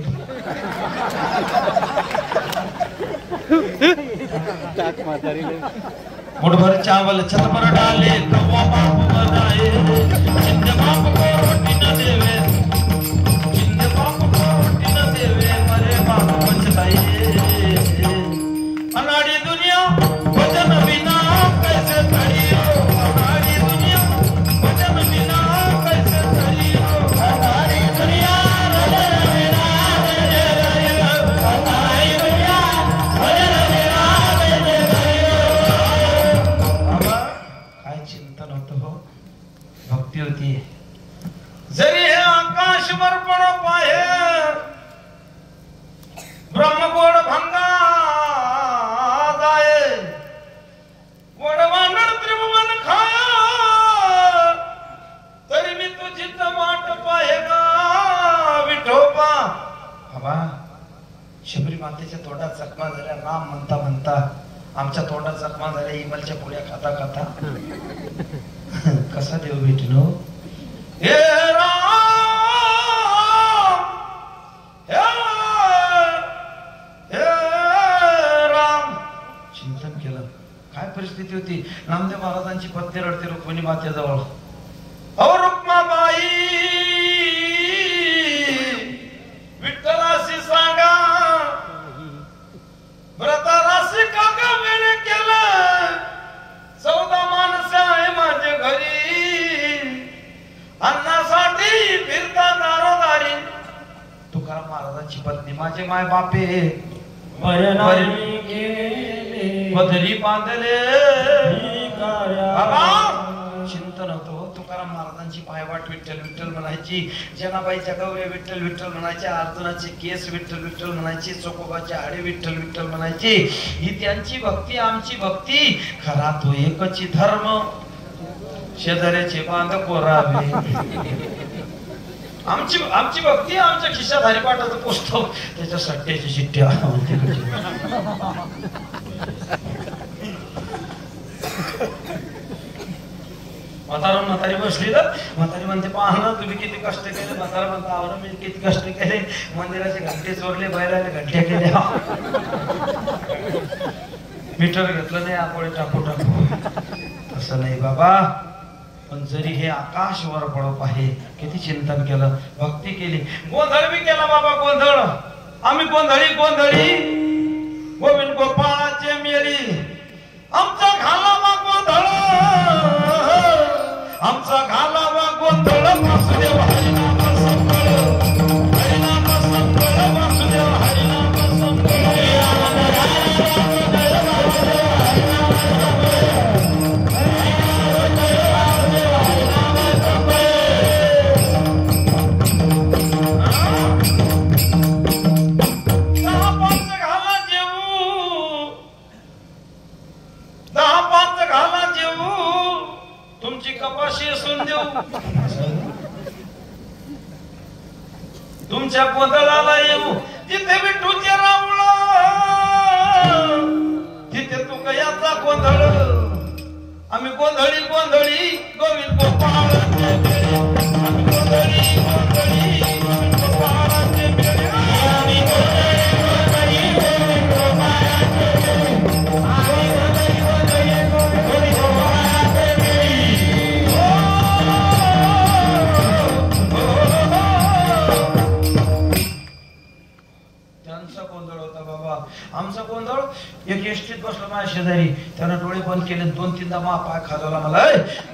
मुठभर चावल छत पर डाले, कौवा बाप बनाए, जिंद बाप को रोटी न देवे, जिंद बाप को रोटी न देवे, मरे बाप बचताए. अनाड़ी दुनिया वचन बिना कैसे तड़ियो, अनाड़ी दुनिया वचन बिना कैसे तड़ियो, अनाड़ी दुनिया वचन बिना कैसे तड़ियो, अनाड़ी दुनिया वचन बिना कैसे तड़ियो. बाबा काय चिंतन होतं हो, भक्ती होती. जरी हे आकाश बरपण पाहे, ब्रह्मगोड भंगा गाये, वडवानर त्रिभुवन खाया, तरी मी तुझी वाट पाहे गा विठोबा. बाबा शबरी मातेच्या तोंडात जखमा झाल्या, नाम म्हणता म्हणता आमच्या तोंडात जखमा झाल्या, इमलच्या पोळ्या खाता खाता. कसा देव भेटलो. हे राम, हे राम. चिंतन केलं. काय परिस्थिती होती. नामदेव महाराजांची पत्नी रडते रुक्मिणी मातेजवळ. अहो रुक्माबाई विठ्ठलाशी सांगा, व्रताराशी का ग वेळ केलं, 14 माणसं आहे माझे घरी, अन्नासाठी फिरता दारोदारी. तुकाराम महाराजांची पत्नी माझे माय बापे पदरी बांधले. बाबा चिंतन होतो. तुकाराम महाराजांची पायवाट विठ्ठल विठ्ठल म्हणायची, जनाबाईच्या गवऱ्या विठ्ठल विठ्ठल म्हणायच्या, अर्जुनाचे केस विठ्ठल विठ्ठल म्हणायची, चोकोबाचे हाडे विठ्ठल विठ्ठल म्हणायची. ही त्यांची भक्ती, आमची भक्ती. खरा तो एकची धर्म, शेजाऱ्याचे बांध कोरावे. आमची भक्ती आमच्या खिशात हरिपाठाचं पुस्तक, त्याच्या सट्ट्याची चिठ्ठ्या. म्हातारी बसली तर म्हातारी म्हणते, पाहा ना तुम्ही किती कष्ट केले. म्हातारा म्हणता, आवडा मी किती कष्ट केले, मंदिराचे घंटे चोरले, बैलाने घंट्या केल्या, मीटर घेतलं नाही, आपोळे टाकू टाकू. तसं नाही बाबा. पण जरी हे आकाश वर पडप आहे, किती चिंतन केलं, भक्ती केली, गोंधळ बी केला बाबा. गोंधळ आम्ही गोंधळी गोविंद गोपाळाचे मेली, आमचा घालावा गोंधळ, आमचा घालावा गोंधळ. वासुदेव हरिनाम संकळ, हरिनाम संकळ, वासुदेव हरिनाम संकळ. तुमच्या गोंधळाला येऊ, जिथे विठूचे रावळ, तिथे तू कयाचा गोंधळ. आम्ही गोंधळी गोविंद गोपाळाचे मेळे, आम्ही गोंधळी गोविंद गोपाळाचे मेळे, आम्ही गोंधळी गोविंद गोंधळ होता बाबा, आमचा गोंधळ. एक एसटीत बसलो माझ्या शेजारी, त्यानं डोळे बंद केले, 2-3दा मा पाय खाजवला. मला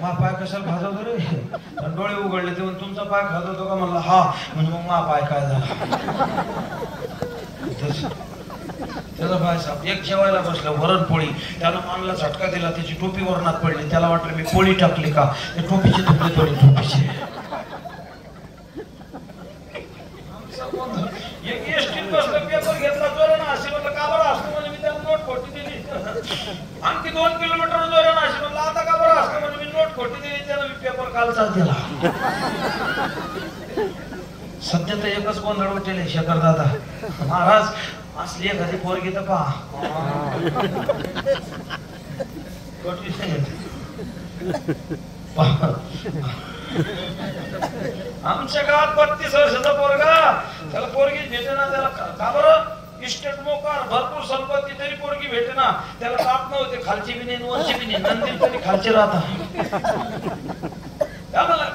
मा पाय कशाला खाजवतो रे? डोळे उघडले तेव्हा तुमचा पाय खाजवतो का? म्हणलं हा. म्हणजे मग मा पाय काय झाला? त्याचा पाय साप. एक जेवायला बसलं वरण पोळी, त्यानं मानला झटका दिला, त्याची टोपी वरणात पडली. त्याला वाटलं मी पोळी टाकली का, ते टोपीचे तुकडे थोडे टोपीचे. एक एसटीत बसलं, पेपर घेतला जोरानं, अशी म्हणलं का बरं असतं? म्हणजे मी त्याला नोट खोटी दिली. आणखी 2 किलोमीटर जोरानं, अशी म्हणलं आता का बरं असतं? म्हणजे मी नोट खोटी दिली. त्याला मी पेपर कालचा दिला. सध्या तर एकच गोंधळ उठेल शेखर दादा महाराज. असली एखादी पोरगी तर पहा. आमच्या गावात 32 वर्षाचा पोरगा, त्याला पोरगी भेटे ना. त्याला का बरं? इस्टेट मोकार, भरपूर संपत्ती, तरी पोरगी भेटे ना. त्याला ताप नव्हते, खालची बी नाही वरची बी नाही, नंदी तरी खालची राहता.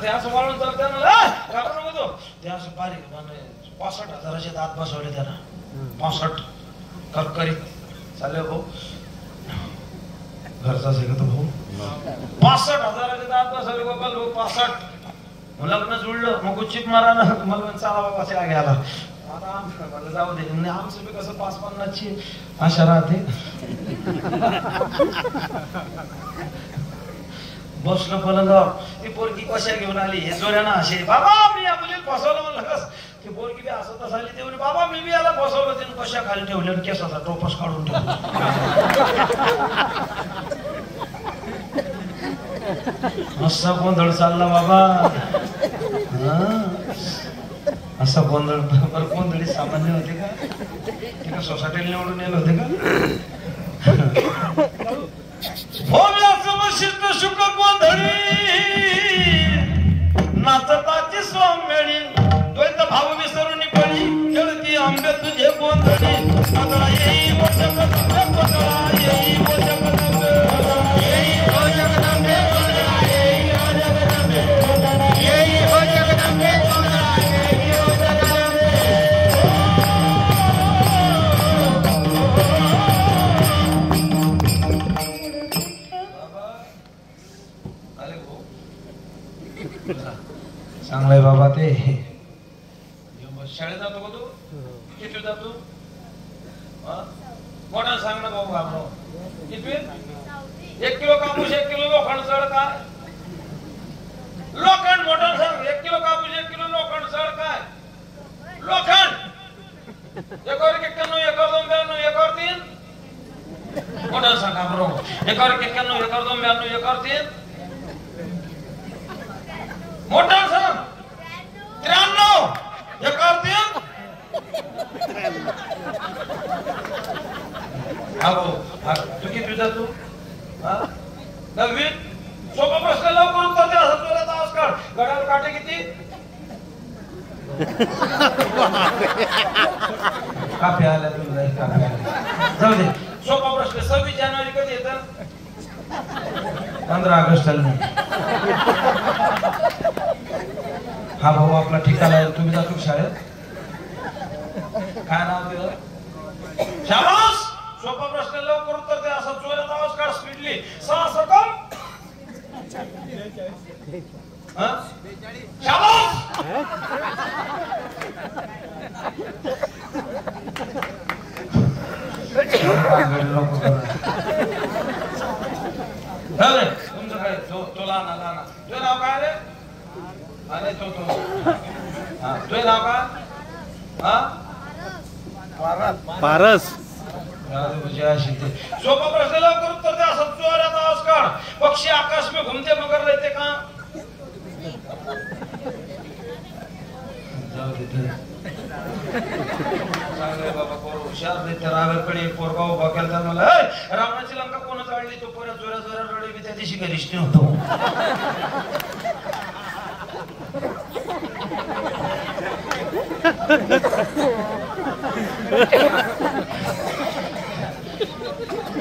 ते असं वाळून चालत का बरं नको ते असं बारीक 65,000चे दात बसवले त्याला. 65 करकरीत चालले भाऊ, घरचा शिकत भाऊ. 65,000चे दात बसवले गोपाल भाऊ. 65 लग्न जुळलं, मग चिप मारा ना. मला चाला बाबा चहा घ्यायला. आता आमचं जाऊ दे, म्हणजे आमचं बी कसं 5-50ची आशा राहते. बसलो पलंगावर, ती पोरगी कशा घेऊन आली, हे जोऱ्यानं असे. बाबा मी या मुलीला फसवलं. म्हणलं कस? ती पोरगी बी असं तसं आली. तेवढी बाबा मी बी याला फसवलं. तिने कशा खाली ठेवले, केसाचा टोपस काढून ठेवला. असा गोंधळ चालला बाबा. असा गोंधळ. बरं गोंधळी सामान्य होते का? ते का सोसायटीला निवडून येलं होते का? शिष्ट शुक गोंधळी नाचताची सोमेळी, द्वैत भाव विसरून पडी, खेळती आंबे तुझे गोंधळी. गोंधळा येई ओ जगदंबे, गोंधळा येई ओ जगदंबे, येई ओ जगदंबे, गोंधळा येई ओ जगदंबे, येई ओ जगदंबे, गोंधळा येई ओ जगदंबे. चांगलंय बाबा. ते शाळेत जातो का तू? किती जातो? मोठा सांग ना भाऊ. घाबरो किती? 1 किलो कापूस 1 किलो लोखंड जड काय? लोखंड मोठा सांग. 1 किलो कापूस 1 किलो लोखंड जड काय? लोखंड. 1 और 91, 1 और 92, 1 और 3. मोठा सांग. घाबरो. 1 और 91, 1 और 92, 1 और 3. मोठा सांग. 93, 1 और 3. तू किती जातो? 9वी. सोपा प्रश्न लवकर उत्तर द्या. सत्वराचा आवाज काढ. गडावर काटे किती? काफी आल्या तुला. काफी आल्या. जाऊ दे. सोपा प्रश्न. 26 जानेवारी कधी येतं? 15 ऑगस्टला. हा भाऊ आपला ठिकाणा आहे. तुम्ही जातो शाळेत? काय नाव दिलं? शाबास. सोपा प्रश्न लवकर उत्तर द्या. असं जोरात आवाज काढ. स्पीडली. 6 सेकंद. शाबास. तुमचं काय? तो लहाना लहाना. तुझं नाव काय रे? अरे तो तुझं नाव काय? पारस. सोपा प्रश्न लवकर उत्तर द्या. असं जोरात आवाज काढ. पक्षी आकाश में घूमते मगर रहते कहां? जाऊ दे. चांगले बाबा पोर हुशार नाही. तर रागाकडे पोरगा उभा केला. मला रावणाची लंका कोण जाळली? तो परत जोरा जोरा रडे. मी त्या दिवशी घरीच नव्हतो.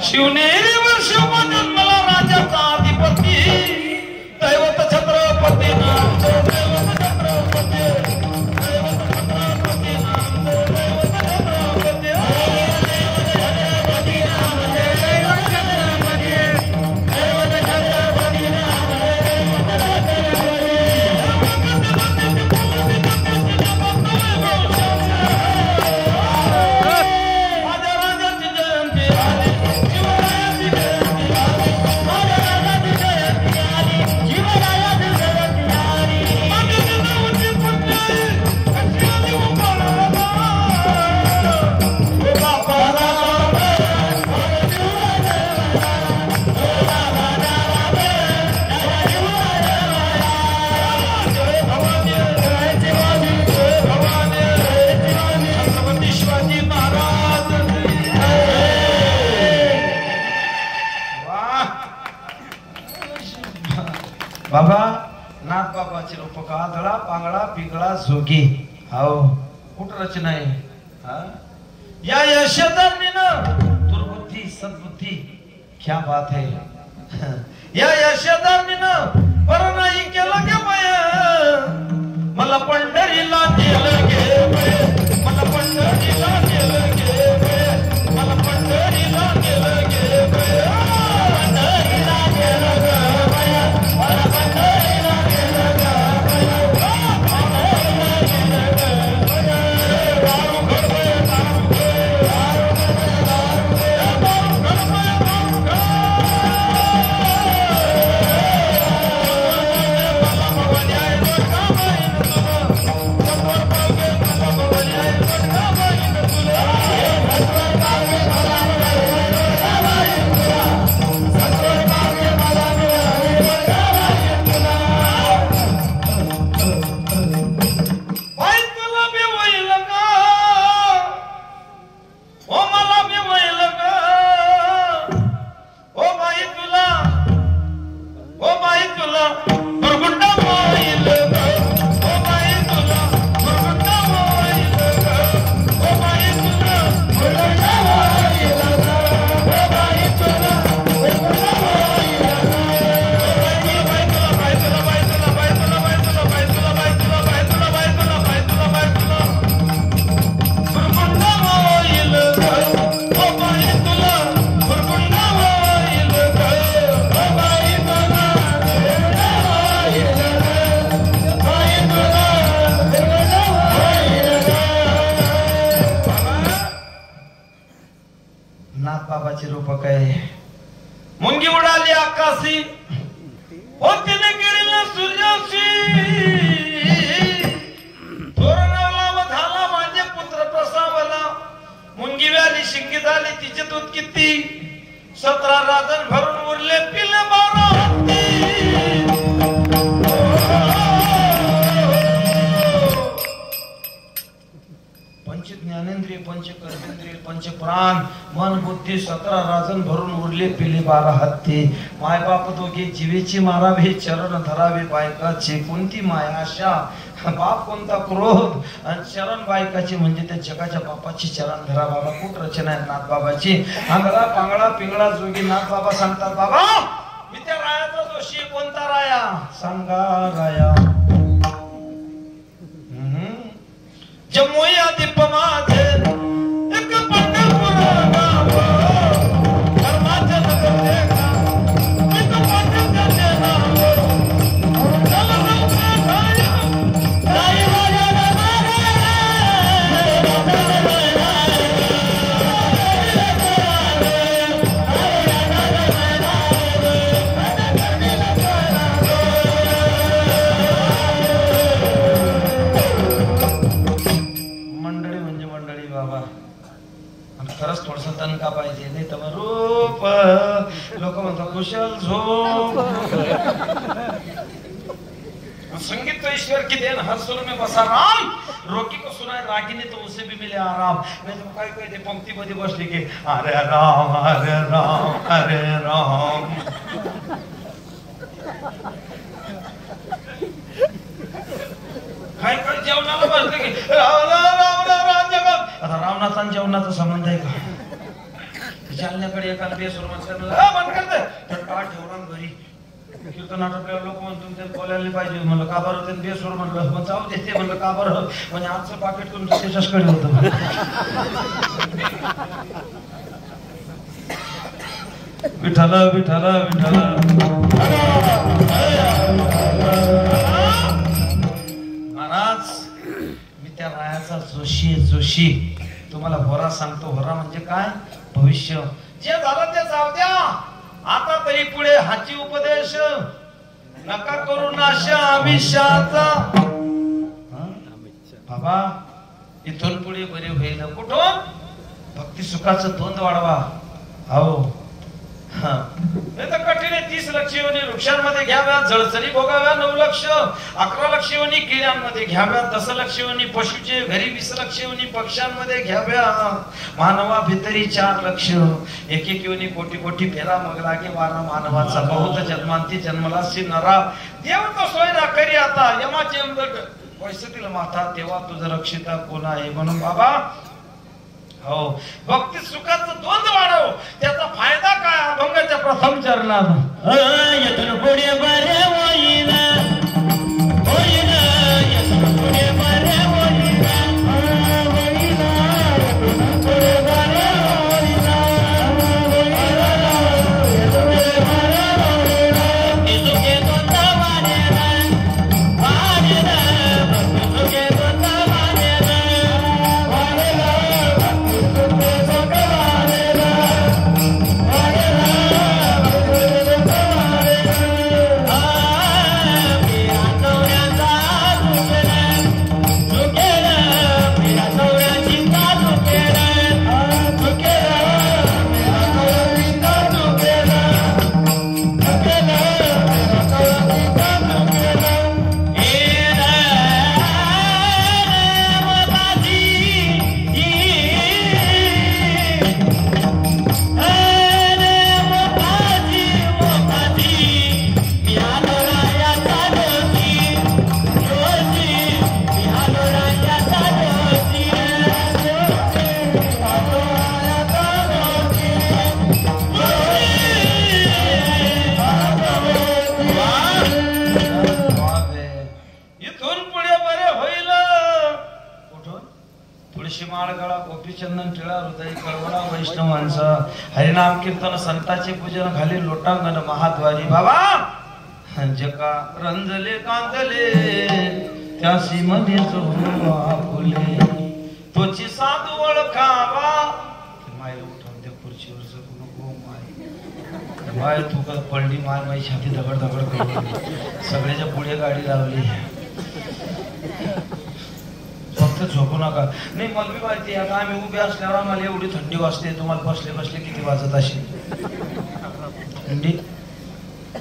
शिवनेरीवर शिवमंदिर मला राजाचा अधिपती, दैवत छत्रपती नाम दैवत छत्रपती, दैवत छत्रपती नाम दैवत छत्रपती. बाबा नाथ बाबाचे रूप आधळा पांगळा पिगळा जोगी हाव कुठ रचना आहे हा या यशोदानीनं दुर्बुद्धी सद्बुद्धी क्या बात है या यशोदानीनं पर नाही केलं गे बाया मला पंढरीला नेलं गे बाया मला पंढरीला नेलं गे बाया मला पंढरीला नेलं गे बाया पंढरीला नेलं गे बाया मला पंढरीला नेलं गे बाया पंढरीला नेलं गे बाया दारू घडवे दारू बाबाची रूपक आहे मुंगी उडाली आकाशी होतीने गिरीला सूर्याशी तोरणाला व झाला माझे पुत्र प्रसावला मुंगी व्याली शिंगी झाली तिचे दूध किती 17 राजन भरून उरले पिले 12 हत्ती पंच ज्ञानेंद्रिय पंच कर्मेंद्रिय पंच प्राण मन बुद्धी 17 राजन भरून उरले पिले 12 हत्ती माय बाप दोघे जीवेची मारावे चरण धरावे बायकाची कोणती मायाशा बाप कोणता क्रोध आणि चरण बायकाची म्हणजे त्या जगाच्या बापाची चरण धरा बाबा कुठ रचना आहे नाथ बाबाची आंगळा पांगळा पिंगळा जोगी नाथ बाबा सांगतात बाबा मी त्या रायाचा दोषी कोणता राया सांगा राया जमुया दीप माझे एक पंढरपूर गाव धर्माचे नगर देखा एक पंढरपूरचे नाव चला राई राजा खरंच थोडस तणका पाहिजे नाही तर रूप लोक म्हणतात कुशल झोप संगीत तो ईश्वर की देन हर सुर में बसा राम रोकी को सुनाए रागिनी तो उसे भी मिले आराम नहीं तो काय काय ते पंक्ती मध्ये बसली की अरे राम अरे राम अरे राम काय काय जेवणाला बसले की आता रामनाथ आणि जेवणाचा संबंध आहे का जालन्याकडे एखादा बेसूर म्हणतात बंद करते तर का ठेवला घरी कीर्तनात आपल्याला लोक म्हणून ते बोलायला पाहिजे म्हणलं का बरं ते बेसूर म्हणलं मग जाऊ दे ते म्हणलं का बरं म्हणजे आजचं पाकिट तुमचं त्याच्याकडे होतं विठ्ठल विठ्ठल विठ्ठल महाराज मी त्या रायाचा जोशी तुम्हाला होरा सांगतो होरा म्हणजे काय भविष्य जे झालं ते जाऊ द्या आता तरी पुढे हाची उपदेश नका करू नाश आमिषाचा बाबा इथून पुढे बरे होईल कुठून भक्ती सुखाचं द्वंद्व वाढवा हो नाही तर कठीण 30 लक्ष योनी वृक्षांमध्ये घ्याव्या, जळचरी भोगाव्या 9 लक्ष, 11 लक्ष योनी किड्यांमध्ये घ्याव्या, 10 लक्ष योनी पशुचे घरी, 20 लक्ष योनी पक्ष्यांमध्ये घ्याव्या, मानवा भितरी 4 लक्ष, एक एक योनी कोटी कोटी फेरा मग लागे वारा मानवाचा, बहुत जन्मांती जन्मलासी नरा, देव तो सोय ना करी आता, यमाचे यमदंड पैसेतील माता, तेव्हा तुझं रक्षिता कोण आहे. म्हणून बाबा हो भक्ती सुखाचं द्वंद्व वाढव, त्याचा फायदा काय अभंगाच्या प्रथम चरणात येथून पुढे बरे होईल, होईल येथून पुढे बरे होईल, होईल येथून पुढे बरे होईल, इजुके दोता वाढेला, वाढेला इजुके दोता वाढेला, वाढेला चंदन टिळा हृदय कळवळा वैष्णवांचा, हरिनाम कीर्तन संतांचे पूजन घाले लोटांगण महाद्वारी. बाबा जका रंजले कांदले त्यासी मने फुले, तोची साधू ओळखावा. मायला उठवून त्या खुर्चीवर जगू नको माय, माय तू का पडली माय, माई छाती दगड दगड करून सगळ्याच्या पुढे गाडी लावली. फक्त झोपू नका. नाही मला बी माहिती आता आम्ही उभे असल्यावर आम्हाला एवढी थंडी वाजते, तुम्हाला बसले बसले किती वाजत असेल थंडी.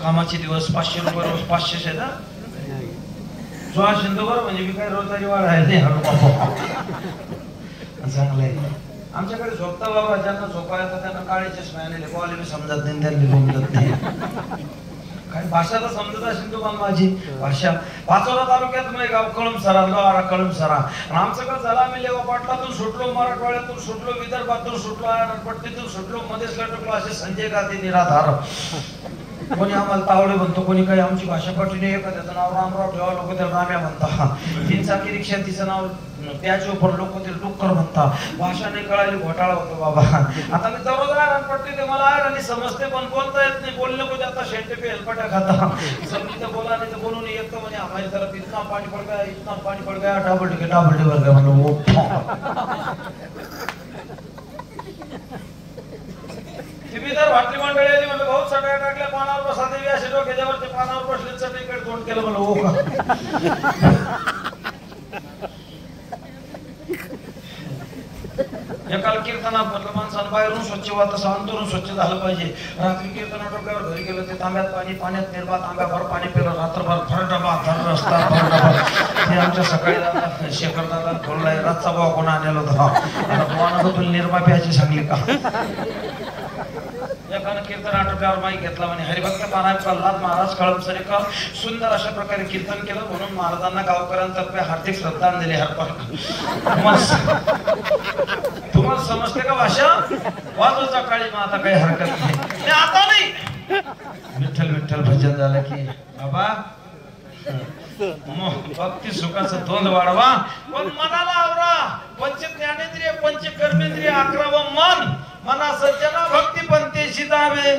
कामाचे दिवस 500 रुपये रोज, 500 आहे ना जो असेल तो बरं, म्हणजे मी काय रोजदारी वाढ आहे चांगलं आहे. आमच्याकडे झोपता बाबा, ज्यांना झोपायचं त्यांना काळे चष्मे आलेले, कॉले बी समजत नाही, त्यांनी समजत नाही. काय भाषा तर समजत असेल तुम्हाला माझी भाषा. पाचोरा तालुक्यात नाही गाव कळमसरा, लोहारा कळमसरा. आमचं कसं झालं, आम्ही लेवा पाटलातून सुटलो, मराठवाड्यातून सुटलो, विदर्भातून सुटलो, आरपट्टीतून सुटलो, मध्येच लटकलो, असे संजय गांधी निराधार. कोणी आम्हाला तावडे म्हणतो, कोणी काही आमची भाषा कठीण आहे, त्याचं नाव रामराव ठेवा, लोक त्याला राम्या म्हणता. 3 चाकी रिक्षा तिचं नाव त्याच्या उपर लोक ते डुक्कर म्हणता. भाषा नाही कळाली, घोटाळा होतो बाबा. आता मी दररोज आयरनपट्टी ते मला आयरणी समजते, पण बोलता येत नाही. बोलले को जाता शेंटे पे हेलपटा खाता, समजते बोला नाही तर बोलून येतं. म्हणे हमारी तरफ इतना पाणी पड़ गया, इतना पाणी पड़ गया, डाबल टिके भर गया. म्हणलं वो तुम्ही तर भाटली मंडळी आली, म्हणलं बहुत सगळ्या टाकल्या पानावर बसा देवी, असे डोक्याच्यावरचे पानावर बसले, चटईकडे तोंड केलं. म्हणलं हो का. एकाल कीर्तनात म्हटलं माणसानं बाहेरून स्वच्छ व्हा, तसं अंतरून स्वच्छ झालं पाहिजे. रात्री कीर्तन डोक्यावर घरी गेलं, ते तांब्यात पाणी, पाण्यात निर्बा, तांब्याभर पाणी पिलं, रात्रभर फर डबा धर रस्ता फर डबा. ते आमच्या सकाळी दादा शेखर दादा बोललाय, रातचा भाव कोणा आणलेला होता. आता तुम्हाला तुला निर्मा प्यायची सांगली का. एकानं कीर्तन आटोक्यावर माईक घेतला, म्हणे हरिभक्त प्रल्हाद महाराज कळमसरेकर सुंदर अशा प्रकारे कीर्तन केलं, म्हणून महाराजांना गावकऱ्यांतर्फे हार्दिक श्रद्धांजली अर्पण. तुम्हाला समजते का भाषा. वाजवचा काळी मग आता काही हरकत नाही. आता नाही, विठ्ठल विठ्ठल भजन झालं की बाबा भक्ती सुखाचं तोंड वाढवा, पण मनाला आवरा. पंच ज्ञानेंद्रिय, पंच कर्मेंद्रिय, 11 मन. मना सज्जना भक्ती पंथेशी दावे,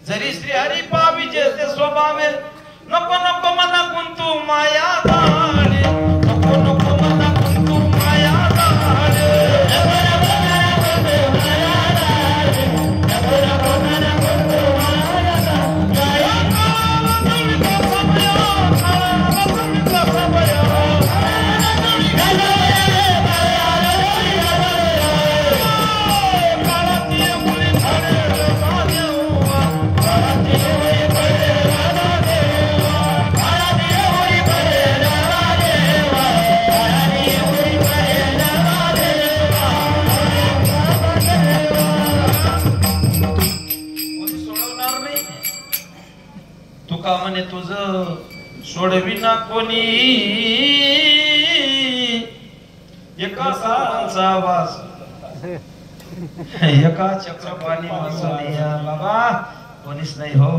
जरी श्री हरी पावी जेते स्वभावे. नको नको मना कुंतू माया दाडे, नको नको मना कुंतू माया दाडे. तुका म्हणे तुझ सोडविना कोणी एका सारांचा आवाज एका चक्रपाणी वाचवल्या बाबा कोणीच नाही हो.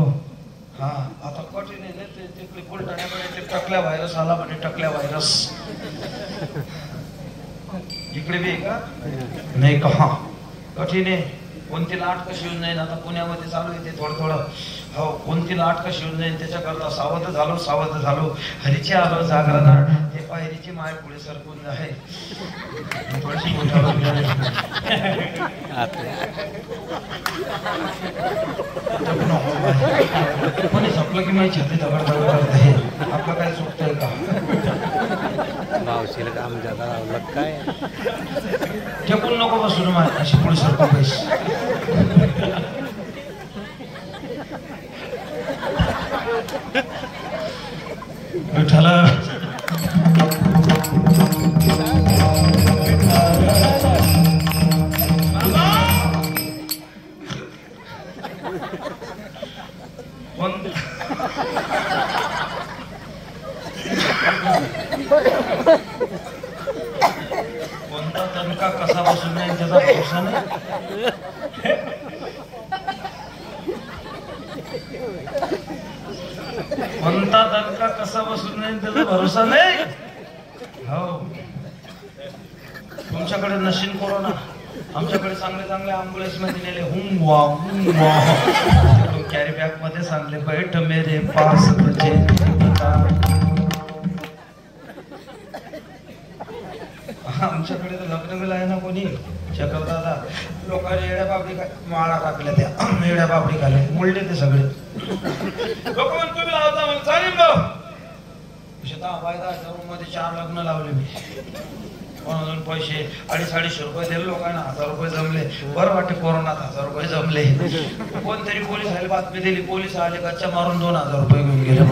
हा आता कठीण आहे ते तिकडे बुलढाण्याकडे ते टकल्या व्हायरस आला म्हणे टकल्या व्हायरस इकडे बी आहे का नाही का कठीण आहे. कोणती लाट कशी येऊन जाईल आता पुण्यामध्ये चालू आहे ते थोडं हो कोणती लाट कशी येऊन जाईल त्याच्याकरता सावध झालो हरीचे आलो जागरण ते पायरीची माय पुढे सरकून आहे थोडीशी कोणी संपलं की माहिती छत्री दगड करते आपलं काय चुकतंय का मावशीला काम जाता लावलं काय ठेकून नको बसून माय अशी पुढे सरकून बैस. विठ्ठला कोणता तणका कसा बसून नाही त्याचा भरोसा नाही. कोणता दणका कसा बसून नाही त्याचा भरोसा नाही. हो तुमच्याकडे नशीन कोरोना आमच्याकडे चांगले अँब्युलन्स मध्ये नेले हुंग वा कॅरी बॅग मध्ये सांगले बैठ मेरे पास तुझे आमच्याकडे तर लग्न आहे ना कोणी शकल दादा लोकांनी येड्या बाबडी माळा टाकल्या त्या येड्या बाबडी खाले मुळले ते सगळे लोक म्हण तुम्ही लावता म्हण चालेल भाऊ मध्ये 4 लग्न लावले मी कोणाजून पैसे 250 रुपये दिले लोकांना 1000 रुपये जमले बरं वाटते कोरोनात 1000 रुपये जमले. कोणतरी पोलीस आले बातमी दिली पोलीस आले गच्चा मारून 2000 रुपये घेऊन गेले.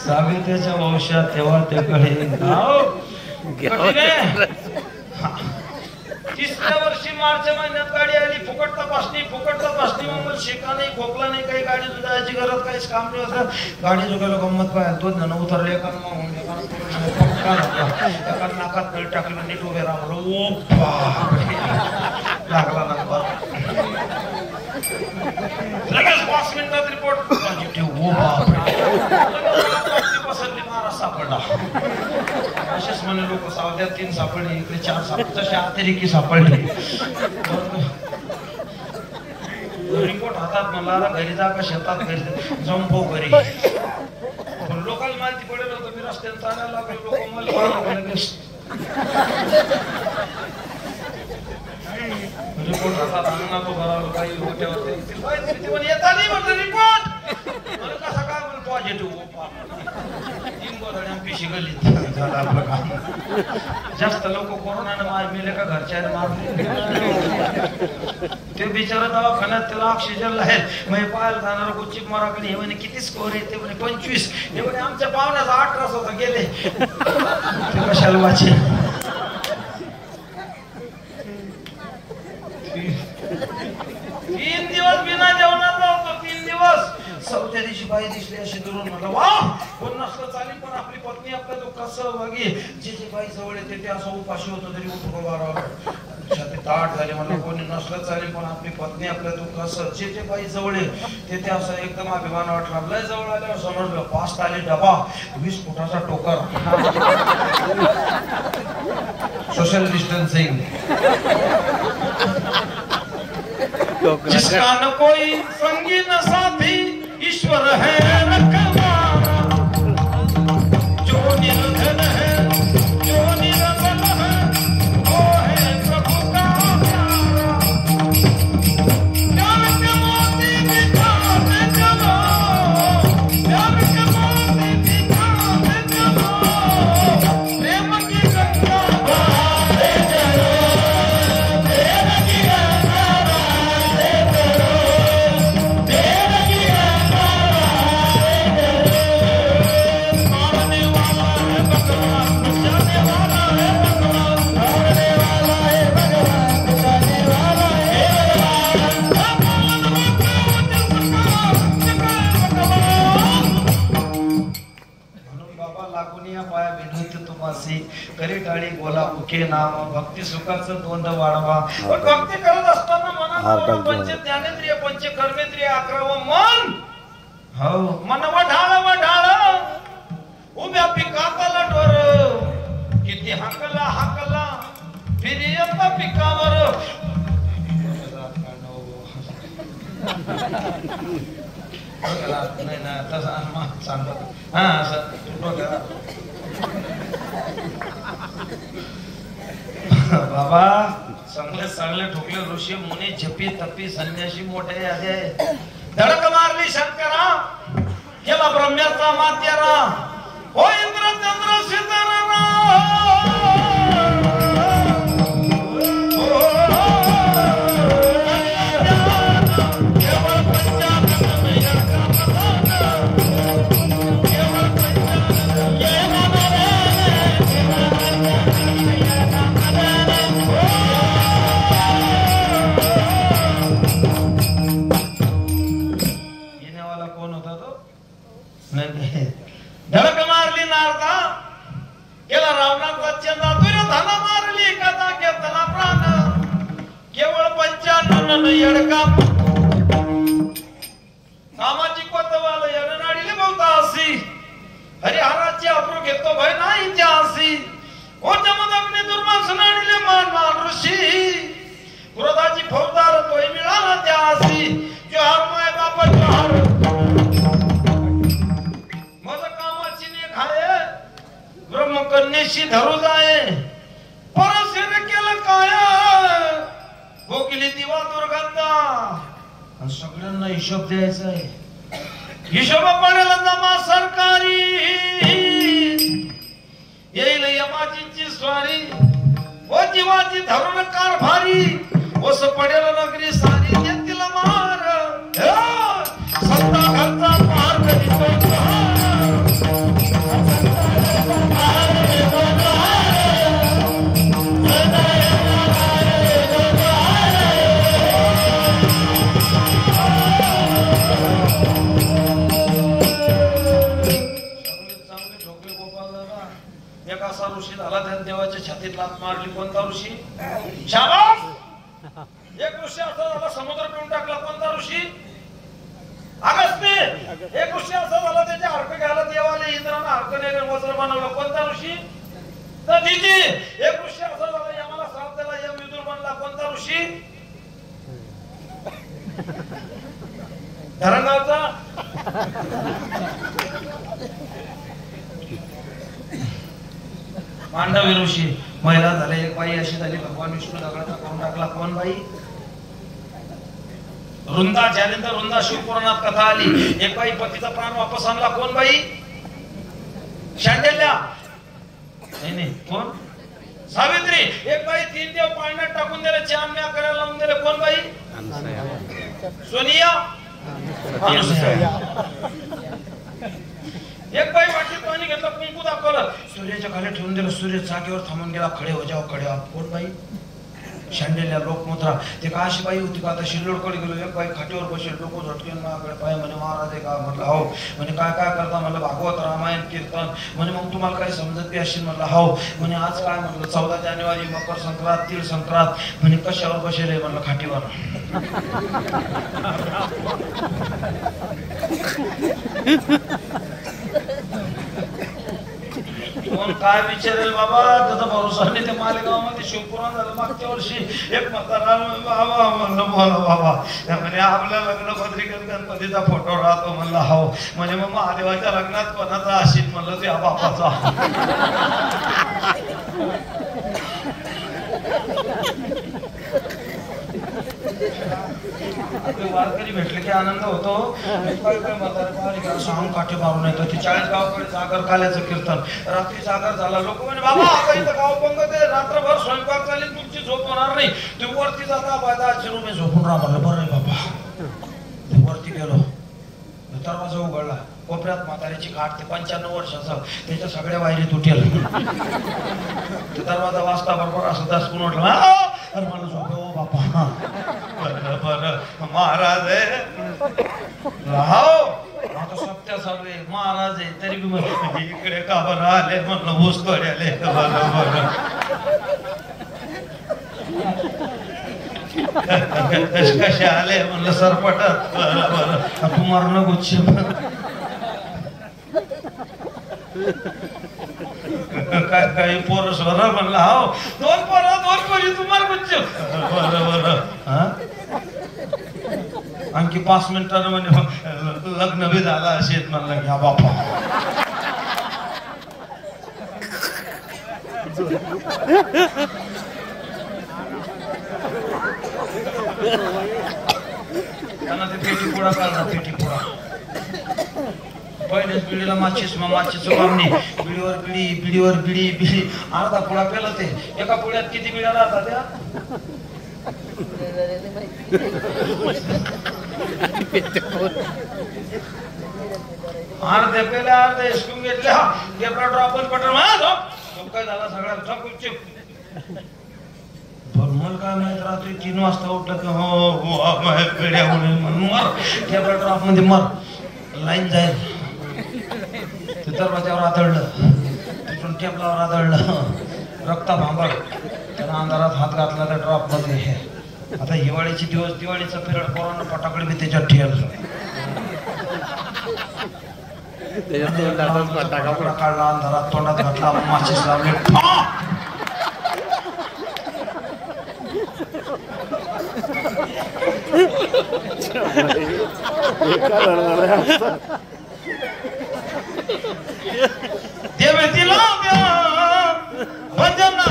सावित्रीच्या वंशात तेव्हा ते कडे 3ऱ्या वर्षी मार्च महिन्यात गाडी आली फुकट तपासणी मग शेका नाही खोकला नाही काही गाडी दुधायची गरज काहीच काम नाही होतं. गाडी जुगायला गंमत काय 2 जण उतरले एका नाकात नळ टाकलं नीट उभे राहलो लागला नंबर लगेच 5 मिनिटात रिपोर्ट पॉझिटिव्ह पसरली मारा सापडला. असेच म्हणे लोक सावध्यात 3 सापडले इकडे 4 सापडले तसे अतिरेकी सापडले. रिपोर्ट हातात म्हणला घरी जा का शेतात घरी जंपो घरी लोकांना माहिती पडेल होतं मी रस्त्याने चालायला लागलो लोक मला रिपोर्ट हातात आणला तो भरावला काही होत्यावर येता नाही म्हटलं रिपोर्ट मला कसा काय म्हणून पॉझिटिव्ह 3 गोधड्या पिशी गल्लीत झालं आपलं काम. जास्त लोक कोरोनाने मार मेले का घरच्याने मारले ते बिचारा दवाखान्यात त्याला ऑक्सिजन आहे मग पाहायला जाणार गुच्चिक माराकडे हे म्हणे किती स्कोर आहे ते म्हणे 25 हे म्हणे आमच्या पाहुण्याचा 18 होता गेले ते कशाला वाचे. 3 दिवस बिना जेवणाचा होतो 3 दिवस. 4थ्या दिवशी बाई दिसली अशी दुरून म्हटलं वा कोण नसलं चालेल पण आपली पत्नी आपल्या दुःखात सहभागी जे बाई जवळ येते ते असं उपाशी होतं तरी उठून बारा छाती ताट झाले म्हणलं कोणी नसलं चालेल पण आपली पत्नी आपल्या दुःखात जे बाई जवळ आहे ते असं एकदम अभिमान वाटला. लय जवळ आल्यावर समजलं 5 ताली डबा 20 फुटाचा टोकर सोशल डिस्टन्सिंग. जिसका न कोई संगी न साथी ईश्वर है रखवाला जो निर्धन है जो निर्बल है वो है प्रभु का प्यारा. प्यार के मोती दिखाते चलो प्यार के मोती दिखाते चलो प्रेम की गंगा बहाते चलो प्रेम की गंगा बहाते चलो तेरा वासी करी टाळी बोला मुखे नाम भक्ती सुखाचं द्वंद वाढवा. पण भक्ती करत असताना मनावर पंच ज्ञानेंद्रिय पंच कर्मेंद्रिय 11 मन हो मन वढाळ उभ्या पिकाला डोर किती हाकला फिरी येता पिकावर. नाही ना तसा सांगतो हा असं बाबा चांगले ठोकले ऋषी मुनी झपी तपी संन्यासी मोठे आले. धडक मारली शंकरा केला ब्रह्म्याचा मात्यारा हो इंद्र चंद्र सितारा. धडक मारली नारदा केला रावणाचा चंद्रा दुर्योधन मारली कथा घेतला प्राण केवळ 95 येडका कामाची कोतवाल येडनाडीले बहुतासी हरिहराची अप्रू घेतो भय नाही त्यासी ओ जमदग्नी दुर्मास नाडीले मान ऋषी क्रोधाची फौजदार तोय मिळाला त्यासी जो हर माय बाप जो हर ब्रह्मकन्येशी धरू जाये परसिर केलं काय भोगली दिवा दुर्गंधा. सगळ्यांना हिशोब द्यायचा आहे. हिशोब पडेल जमा सरकारी येईल यमाजींची स्वारी व जीवाची धरून कारभारी ओस पडेल नगरी सारी येतील मार सत्ता घरचा पार करीतो. ऋषी झाला त्या देवाच्या छातीत लात मारली. कोणता ऋषी? शाबास. एक ऋषी असा झाला समुद्र पिऊन टाकला. कोणता ऋषी? अगस्त्य. एक ऋषी असा झाला त्याचे अर्क घ्यायला देवाले इंद्रानं अर्क नाही वज्र बनवलं. कोणता ऋषी? दधीची. एक ऋषी असा झाला यमाला श्राप दिला यम विदुर बनला. कोणता ऋषी? धरणगावचा. मांडवी ऋषी. महिला झाले एक बाई अशी झाली भगवान विष्णू दगडाचा करून टाकला. कोण बाई? रुंदा. ज्यानंतर रुंदा शिवपुराणात कथा आली. एक बाई पतीचा प्राण वापस आणला. कोण बाई? शांडिल्या. नाही कोण? सावित्री. एक बाई 3 देव पाण्यात टाकून दिले चांम्या करायला लावून दिले. कोण बाई? सोनिया. एक बाई वाटीत पाणी घेतलं कुंकू दाखवलं सूर्याच्या खाली ठेवून दिलं. सूर्य जागेवर थांबून गेला. खडे हो जाओ खडे. कोण बाई? शांडिल्या. लोकमुद्रा. ते का अशी बाई होती का? आता शिल्लोडकडे गेलो. एक बाई खाटीवर बसेल डोकं झटकेन माझ्याकडे पाय म्हणे महाराज आहे का? म्हटलं हो. म्हणे काय काय करता? म्हणलं भागवत रामायण कीर्तन. म्हणे मग तुम्हाला काही समजत बी असेल? म्हटलं हो. म्हणे आज काय? म्हटलं 14 जानेवारी मकर संक्रांत तीळ संक्रांत. म्हणे कशावर बसेल आहे? म्हणलं खाटीवर. कोण काय विचारेल बाबा? त्याचा भरोसा नाही. ते मालेगावमध्ये शिवपुराण झालं मागच्या वर्षी. एक म्हातारा बाबा म्हणलं बोला बाबा. म्हणे आपल्या लग्न पत्रिकेत गणपतीचा फोटो राहतो. म्हणलं हो. म्हणजे मग महादेवाच्या लग्नात कोणाचा असेल? म्हणलं तुझ्या बापाचा. वारकरी भेटले की आनंद होतो. सांगून काठी मारून येतो. ती 40 गावाकडे जागर काल्याचं कीर्तन. रात्री जागर झाला. लोक म्हणे बाबा आता इथं गाव पंगत आहे. रात्रभर स्वयंपाक चालेल तुमची झोप होणार नाही. तुम्ही वरती जाता. बायदा मी झोपून राहा. म्हणलं बरं आहे बाबा. वरती गेलो. दरवाजा उघडला. कोपऱ्यात म्हाताऱ्याची खाट. ते 95 वर्षाचा. त्याच्या सगळ्या वायरी तुटेल. दरवाजा वाजता बरोबर असं दसकून उठला. अरे मला झोप हो बापा. बरं महाराज आहे. आता कुस्त्या चालू आहे, महाराज आहे, तरी बी म्हणलं इकडे का बरं आले, म्हणलं ऊस तोड्याले कसे आले म्हणलं सरपटात. बरं तू मारणं गुच्छ काय काही पोरं सोरं म्हणलं हो दोन पोरी तुम्हाला गुच्छ. बरं हा आणखी 5 मिनिटांना म्हणजे लग्न बी झालं असेल म्हणलं घ्या बापा. त्यांना ते पेटी पुडा काढला, पेटी पुडा पहिलेच बिडीला माचीस काम नाही, बिडीवर बिडी अर्धा पुडा पेला. ते एका पुड्यात किती बिड्या राहतात त्या अर्ध्या पेल्या अर्ध्या हिसकून घेतल्या. टेपला ड्रॉपन पटल काय झाला सगळ्या भरमल काय माहित रात्री 3 वाजता उठलं की हो पेड्या म्हणून मर टेपला ड्रॉप मध्ये मर लाईन जाईल. ते दरवाज्यावर आदळलं, तिथून टेबलावर आदळलं, रक्ता भांबळ. त्यानं अंधारात हात घातला त्या ड्रॉप मध्ये. आता हिवाळीचे दिवस, दिवाळीचा पिरियड, पोरांना फटाकडे बी त्याच्यात ठेवलं. फटाका काढला, अंधारात तोंडात घातला, माचीस लावले. देवेतीला भजना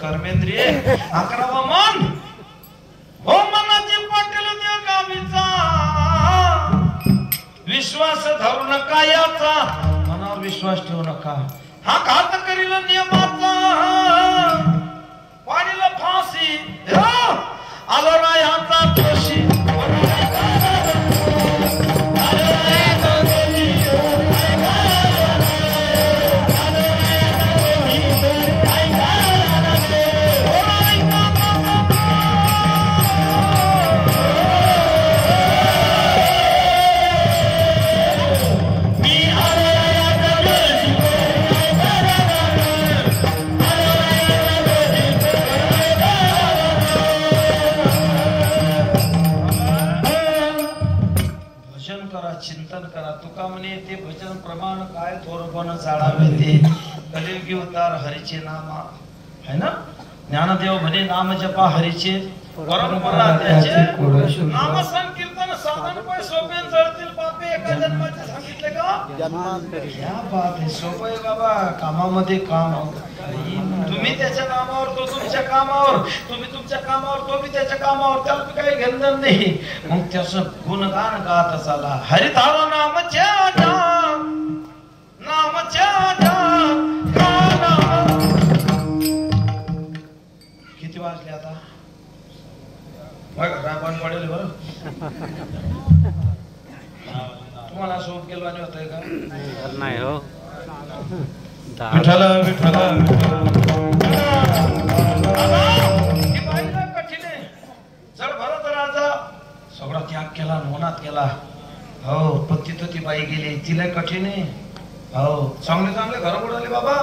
कर्मेंद्रिय 11वा मन हो मनाची पाटील त्या गावीचा विश्वास धरू नका याचा मनावर विश्वास ठेवू नका हा घात करील नियमाचा वाढील फाशी आलो रायाचा दोषी चिंतन करा. तुका म्हणे ते भजन प्रमाण काय थोरपण जाळावे ते कलियुगी उतार हरीचे नामा है ना. ज्ञानदेव म्हणे नाम जपा हरीचे परंपरा त्याचे नाम संकीर्तन साधन पाय सोपे जळतील पापे एका जन्माचे सांगितले का क्या बात आहे. सोपं आहे बाबा, कामामध्ये काम. तुम्ही त्याच्या नामावर, तो तुमच्या कामावर, तुम्ही तुमच्या कामावर, तो बी त्याच्या कामावर, त्याला काही घेणं नाही. मग त्याचं गुणगान गात चाला. हरिधारा नामच्या किती वाजले आता बघा, राबण पडेल बरं. तुम्हाला असं केलं आणि होतंय का नाही हो. विठ्ठल विठ्ठल कठीण आहे. जड भरत राजा सगळा त्याग केला, मनात केला. हो पण तिथं ती बाई गेली, तिला कठीण आहे. हो चांगले चांगले घर बुडाले बाबा.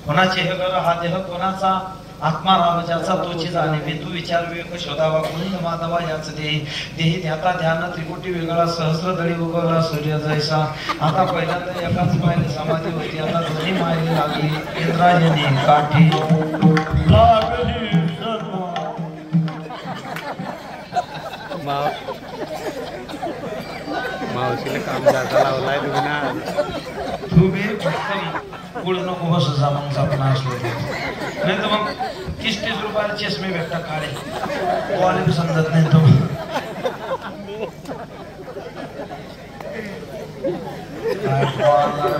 कोणाचे हे घर, हा देह कोणाचा, आत्मा रामजाचा तोची जाणे. मी तू विचार विवेक शोधावा, कुंद माधवा याच देही. देही ध्याता ध्यान त्रिकोटी वेगळा, सहस्र दळी उगवला सूर्य जैसा. आता पहिल्यांदा एकाच पायने समाधी होती, आता दोन्ही मायने लागली इंद्रायणी काठी लागली. मावशीला काम जाता लावलाय तुम्ही ना. तू बी गुळ नको बस जा मग जापणा असलं नाही तर मग 30-30 रुपयाला चष्मे भेटता काळे क्वालिटी समजत नाही तो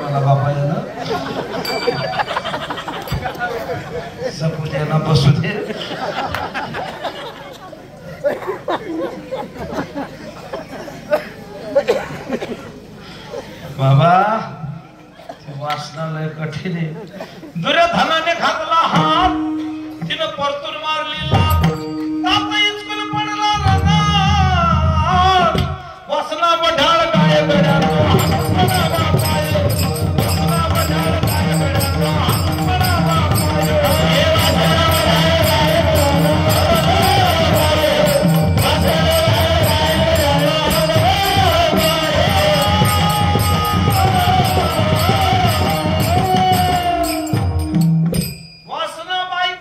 मला बापा ना जपू दे ना बसू दे बाबा वासनालय कठीण आहे दुर्योधनाने घातला हात तिनं परतून मारली लाथ इचकून पडला रणात वासना बढाळ काय गड्यानो वासना बापाय वासना बढाळ काय गड्यानो वासना बापाय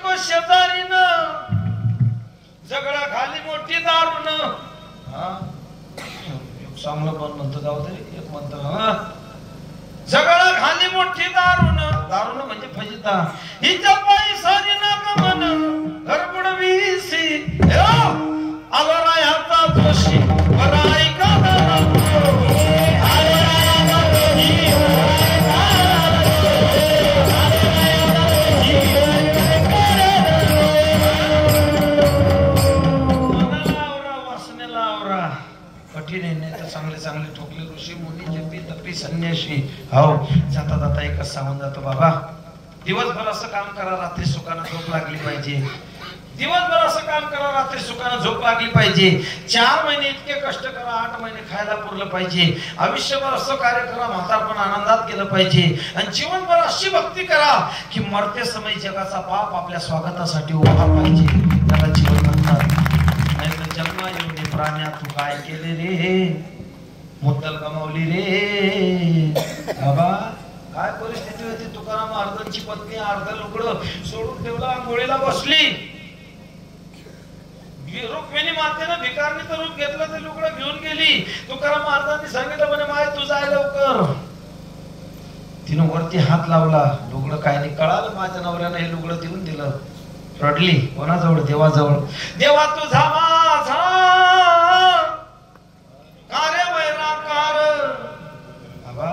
चांगलं पण म्हणतो जाऊ दे एक म्हणतो जगळा खाली मोठी दारुण दारुण म्हणजे फजिता हिच्या पायी सारी नागमन गरबड वीसी आलोरायाचा जोशी बरा ऐका चांगले चांगले ठोकले ऋषी मुनी जपी तपी संन्याशी हो जाता जाता एकच सांगून जातो बाबा दिवसभर असं काम करा रात्री सुखानं झोप लागली पाहिजे दिवसभर असं काम करा रात्री सुखानं झोप लागली पाहिजे 4 महिने इतके कष्ट करा 8 महिने खायला पुरलं पाहिजे आयुष्यभर असं कार्य करा म्हातारपण आनंदात गेलं पाहिजे आणि जीवनभर अशी भक्ती करा की मरते समय जगाचा बाप आपल्या स्वागतासाठी उभा पाहिजे त्याला जीवन म्हणतात नाही तर जन्म येऊन प्राण्या तू काय केले रे मुद्दल कमावली रे बाबा काय परिस्थिती होती तुकाराम महाराजांची पत्नी अर्ध लुगडं सोडून ठेवलं आंघोळीला बसली रुक्मिणी मातेनं भिकारनीचं रूप घेतलं ते लुगडं घेऊन गेली तुकाराम महाराजांनी सांगितलं म्हणे माय तू जाय लवकर तिनं वरती हात लावला लुगडं काय नाही कळालं माझ्या नवऱ्यानं हे लुगडं देऊन दिलं रडली कोणाजवळ देवाजवळ देवा तुझा माझा कार्य वैराकार बाबा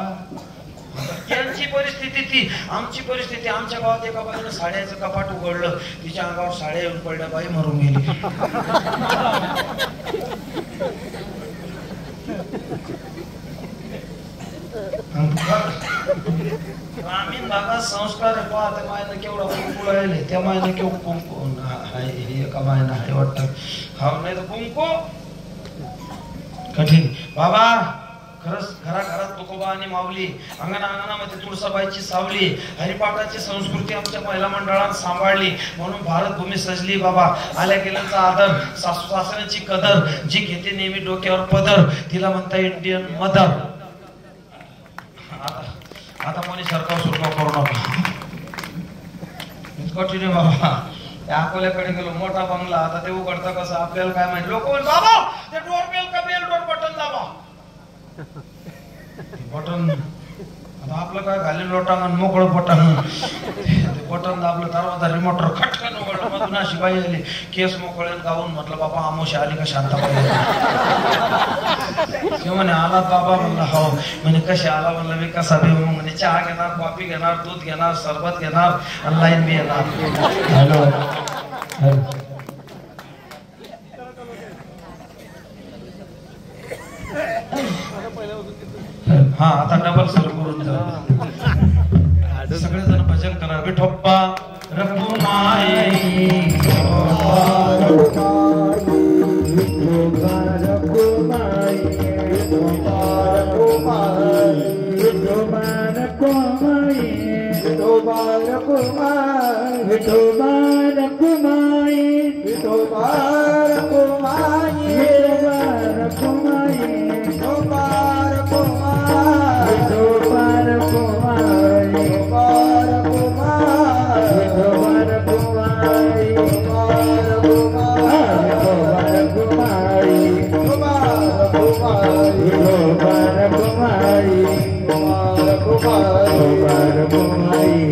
त्यांची परिस्थिती ती आमची परिस्थिती आमच्या गावात एका बाईनं साड्याचं कपाट उघडलं तिच्या अंगावर साड्या येऊन पडल्या बाई मरून गेली ग्रामीण भागात संस्कार पाहते मायनं केवढा कुंकू राहिले त्या मायनं केवढं कुंकू एका मायनं आहे वाटतं हा नाही तर कुंकू कठीण बाबा खरंच घराघरात तुकोबा आणि माऊली अंगणामध्ये तुळसाबाईची सावली हरिपाठाची संस्कृती आमच्या महिला मंडळात सांभाळली म्हणून भारत भूमी सजली बाबा आल्या गेल्याचा आदर सासू सासऱ्याची कदर जी घेते नेहमी डोक्यावर पदर तिला म्हणता इंडियन मदर आता कोणी सरकार सुरकार करू नका कठीण आहे बाबा त्या अकोल्याकडे गेलो मोठा बंगला आता ते उघडता कसं आपल्याला काय माहिती लोक बाबा ते डोर बेल का बेल डोर बटन दाबा बटन आता आपलं काय घालीन लोटांगण मोकळं बटन बटन दाबलं दरवाजा रिमोटर खटकन उघडलं मधून अशी बाई आली केस मोकळ्यात गाऊन म्हटलं बाबा आमोशी आली का शांताबाई म्हणे आलात बाबा म्हणलं हो म्हणे कसे आला म्हणलं मी कसा बी म्हणे चहा घेणार कॉफी घेणार दूध घेणार सरबत घेणार आणि लाईन बी येणार हॅलो हा आता डबल सुरू करून सगळेजण भजन करा विठोप्पा रघुमाई Kumari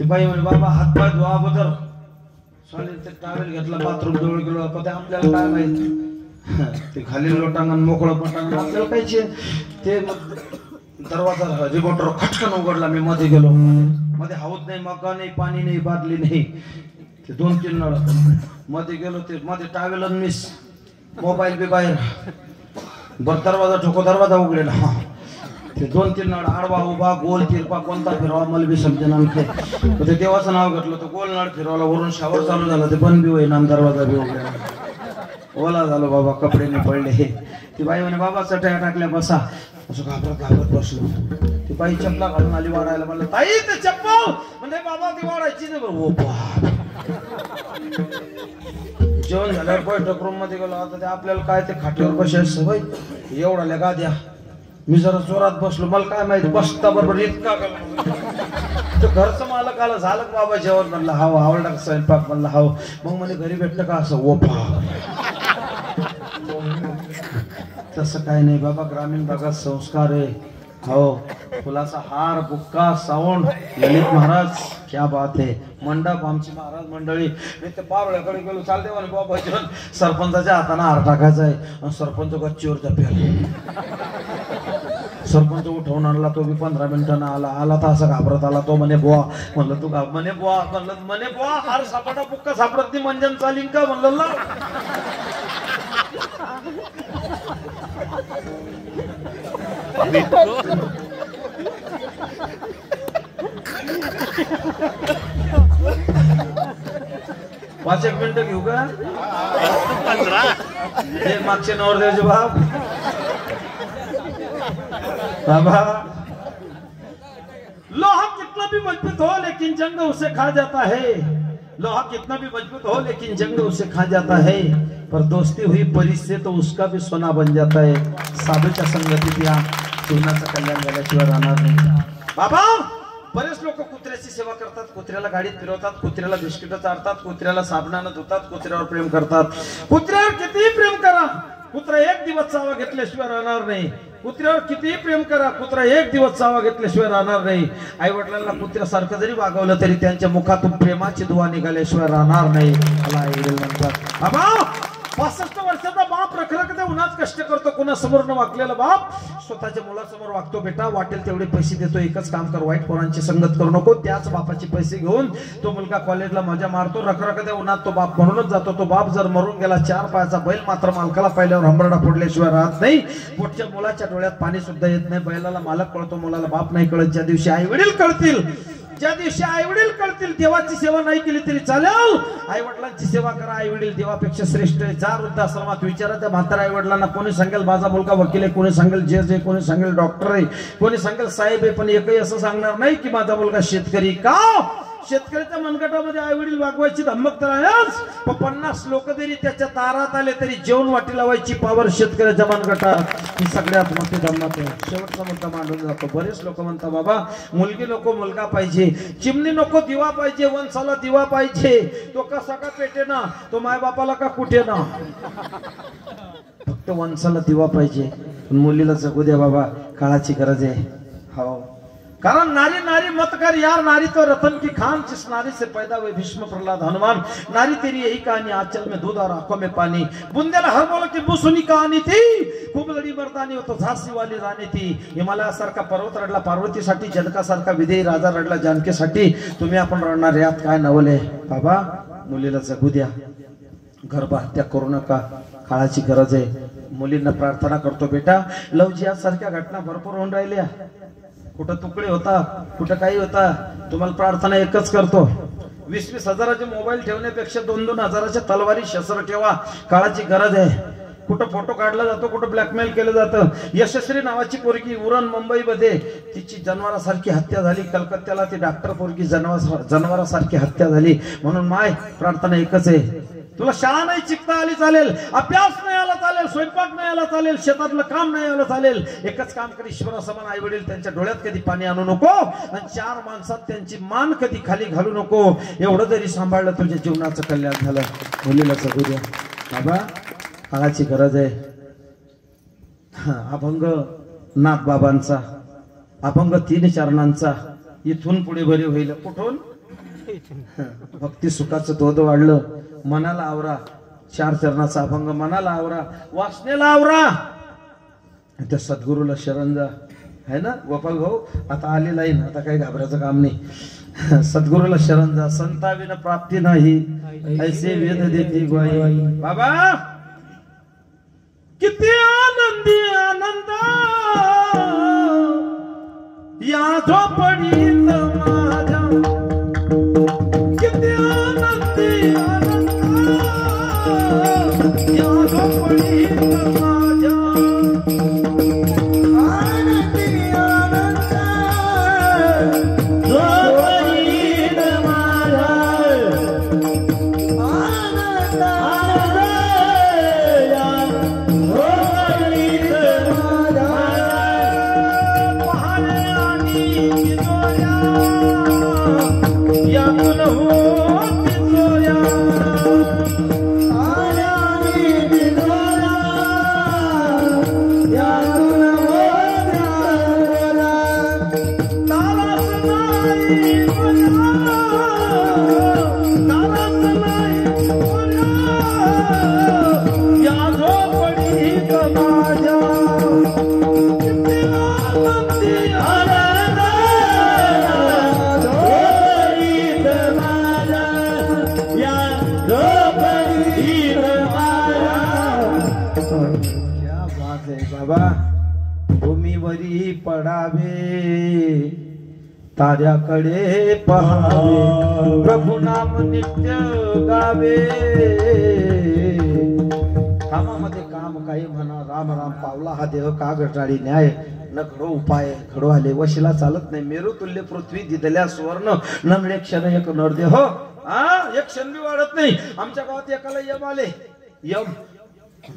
ती बाई म्हणे बाबा हात पाय धुवा अगोदर. स्वालीचं टावेल घेतला, बाथरूम जवळ गेलो. पण ते आपल्याला काय माहित, ते खाली लोटांगण मोकळं पटांगण आपल्याला कायचे. ते दरवाजा रिमोटर खटकन उघडला. मी मध्ये गेलो. मध्ये हौद नाही, मका नाही, पाणी नाही, बादली नाही. ते 2-3 नळ मध्ये गेलो. ते मध्ये टावेल मिस, मोबाईल बी बाहेर. बर दरवाजा ठोको, दरवाजा उघडेला. ते 2-3 नळ आडवा उभा गोल तिरपा कोणता फिरवा मला बी समजेना. ते देवाचं नाव घेतलं. तो गोल नळ फिरवला, वरून शावर चालू झाला. ते बंद बी होईना, दरवाजा बी उघडला. ओला झालो बाबा, कपडे नाही पडले. ती बाई म्हणे बाबा चटया टाकल्या बसा. असं घाबरत बसलो. ती बाई चपला घालून आली वाढायला. म्हणलं ताई ते चप्पल म्हणजे बाबा ती वाढायची नाही. बरं ओ जेवण झाल्यावर बैठक रूम मध्ये गेलो. आता ते आपल्याला काय ते खाटीवर बसायचं सवय. एवढा गाद्या. मी जरा जोरात बसलो. मला काय माहिती बसता बरोबर इतका तो घरचं मालक आलं. झालं बाबा जेवण. म्हणलं हाव. आवडला का स्वयंपाक? म्हणलं हाव. मग म्हणे घरी भेटलं का? असं ओपा. तसं काय नाही बाबा, ग्रामीण भागात संस्कार आहे. हो, फुलाचा हार, बुक्का, सावंड, ललित महाराज क्या बात आहे. मंडप आमची महाराज मंडळी. मी ते पारोळ्याकडे गेलो. चालते म्हणे बाबा जेवण. सरपंचाच्या हाताने हार टाकायचा आहे. आणि सरपंच गच्चीवर जपेल. सरपंच उठवून आणला. तो बी 15 मिनिटांना आला तर असं घाबरत आला. तो म्हणे बुवा. म्हणलं तू म्हणे बुवा. म्हणलं म्हणे बुवा हार सापडा बुक्का सापडत नाही, मंजन चालीन का? म्हणलं ला. पाच एक मिनिटं घेऊ का? 15 मागचे नवरदेवचे बाप बाबा. लोहा कितना भी मजबूत हो लेकिन जंग उसे खा जाता है. लोहा कितना भी मजबूत हो लेकिन जंग उसे खा जाता है. पर दोस्ती हुई परी से तो उसका भी सोना बन जाता है. साधूच्या संगतीत या जीवनाचं कल्याण झाल्याशिवाय राहणार नाही. बाबा बरेच लोक कुत्र्याची सेवा करतात. कुत्र्याला गाडीत फिरवतात, कुत्र्याला बिस्किट चारतात, कुत्र्याला साबणानं धुतात, कुत्र्यावर प्रेम करतात. कुत्र्यावर कितीही प्रेम करा, कुत्रा एक दिवस चावा घेतल्याशिवाय राहणार नाही. कुत्र्यावर कितीही प्रेम करा, कुत्रा एक दिवस चावा घेतल्याशिवाय राहणार नाही. आई वडिलांना कुत्र्यासारखं जरी वागवलं तरी त्यांच्या मुखातून प्रेमाची दुवा निघाल्याशिवाय राहणार नाही. मला आई वडील म्हणतात बाबा 65 वर्षाचा बाप रखरखते उन्हात कष्ट करतो. कुणासमोर न वागलेला बाप स्वतःच्या मुलासमोर वागतो. बेटा वाटेल तेवढे पैसे देतो, एकच काम कर, वाईट पोरांची संगत करू नको. त्याच बापाचे पैसे घेऊन तो मुलगा कॉलेजला मजा मारतो. रखरखते उन्हात तो बाप म्हणूनच जातो. तो बाप जर मरून गेला, 4 पायाचा बैल मात्र मालकाला पाहिल्यावर हंबरडा फोडल्याशिवाय राहत नाही. पोटच्या मुलाच्या डोळ्यात पाणी सुद्धा येत नाही. बैलाला मालक कळतो, मुलाला बाप नाही कळत. ज्या दिवशी आई वडील कळतील, ज्या दिवशी आई वडील कळतील, देवाची सेवा नाही केली तरी चालेल. आई वडिलांची सेवा करा. आई वडील देवापेक्षा श्रेष्ठ आहे. जा वृद्धाश्रमात विचारा त्या म्हातारा आई वडिलांना. कोणी सांगेल माझा मुलगा वकील आहे, कोणी सांगेल जज आहे, कोणी सांगेल डॉक्टर आहे, कोणी सांगेल साहेब आहे. पण एकही असं सांगणार नाही की माझा मुलगा शेतकरी. का? शेतकऱ्याच्या मनगटामध्ये आई वडील वागवायची धमक तर आहेच. पण 50 लोक जरी त्याच्या दारात आले तरी जेवण वाटी लावायची पावर शेतकऱ्याच्या मनगटात. ही सगळ्यात मोठी धमक आहे. शेवटचा मुद्दा मांडून जातो. बरेच लोक म्हणतात बाबा मुलगी नको मुलगा पाहिजे, चिमणी नको दिवा पाहिजे, वंशाला दिवा पाहिजे. तो कसा का पेटे ना, तो मायबापाला का कुठे ना. फक्त वंशाला दिवा पाहिजे, पण मुलीला जगू द्या बाबा. काळाची गरज आहे. हो, कारण नारी नारी मत कर यार, नारी तो रतन की खान. जिस नारी से पैदा हुए भीष्म प्रहलाद हनुमान. नारी तेरी यही कहानी, आंचल में दूध और आंखों में पानी. बुंदेला हर बोलो की बुसुनी कहानी थी. खूप लडी मर्दानी होतो, झांसी वाली राणी थी. हिमालयासारखा पर्वत रडला पार्वतीसाठी, जनकासारखा विदेही राजा रडला जानकीसाठी. तुम्ही आपण रडणार यात काय नवले. बाबा मुलीला जगू द्या, गर्भ हत्या करू नका. काळाची गरज आहे. मुलींना प्रार्थना करतो बेटा, लव जिहाद सारख्या घटना भरपूर होऊन राहिल्या. कुठं तुकडे होता, कुठं काही होता. तुम्हाला प्रार्थना एकच करतो, 20-20 हजाराचे मोबाईल ठेवण्यापेक्षा 2-2 हजाराच्या तलवारी शस्त्र ठेवा. काळाची गरज आहे. कुठं फोटो काढला जातो, कुठं ब्लॅकमेल केलं जातं. यशस्वी नावाची पोरगी उरण मुंबईमध्ये, तिची जनावरासारखी हत्या झाली. कलकत्त्याला ती डॉक्टर पोरगी जनावरासारखी हत्या झाली. म्हणून माय प्रार्थना एकच आहे, तुला शाळा नाही शिकता आली चालेल, अभ्यास नाही आला चालेल, स्वयंपाक नाही आला चालेल, शेतातलं काम नाही आलं चालेल. एकच काम कर, ईश्वरासमान आई वडील त्यांच्या डोळ्यात कधी पाणी आणू नको आणि 4 माणसात त्यांची मान कधी खाली घालू नको. एवढं जरी सांभाळलं तुझ्या जीवनाचं कल्याण झालं. मुलीला जगू द्या बाबा, काळाची गरज आहे. अभंग नाथ बाबांचा, अभंग 3 चरणांचा इथून पुढे बरे होईल. कुठून? भक्ती सुखाचं धोद वाढलं. मनाला आवरा, 4 चरणाचा अभंग मनाला आवरा, वासनेला आवरा. त्या सद्गुरूला शरण जा. है ना गोपाल भाऊ? आता आलेला आहे ना, आता काही घाबरायचं काम नाही. सद्गुरूला शरण जा. संताविना प्राप्ती नाही, ऐसे वेद देती ग्वाही. बाबा किती आनंदी आनंद या झोपडीत माझ्या, किती आनंदी आनंद या झोपडीत माझ्या, आनंदी आनंद झोपडीत माझ्या, आनंद आनंद या झोपडीत माझ्या. पहाडे आणि किशोऱ्या यातून होती सोया, आल्या आणि किशोऱ्या यातून होत्या सोया. तालाच नाही सोया, तालाच नाही सोया या झोपडीत माझ्या. किती आनंदी आनंद झोपडीत माझ्या, या झोपडीत माझ्या. क्या बात है बाबा. भूमीवरी पडावे, ताऱ्याकडे पहावे, प्रभु नाम नित्य गावे. कामामध्ये काम काही म्हणा, राम राम पावला हा देह का घटाळी न्याय, न घडो उपाय घडो आले. वशिला चालत नाही, मेरू तुल्य पृथ्वी दिदल्या सुवर्ण, नमळे क्षण एक नरदेह. एक क्षण बी वाढत नाही. आमच्या गावात एकाला यम आले, यम.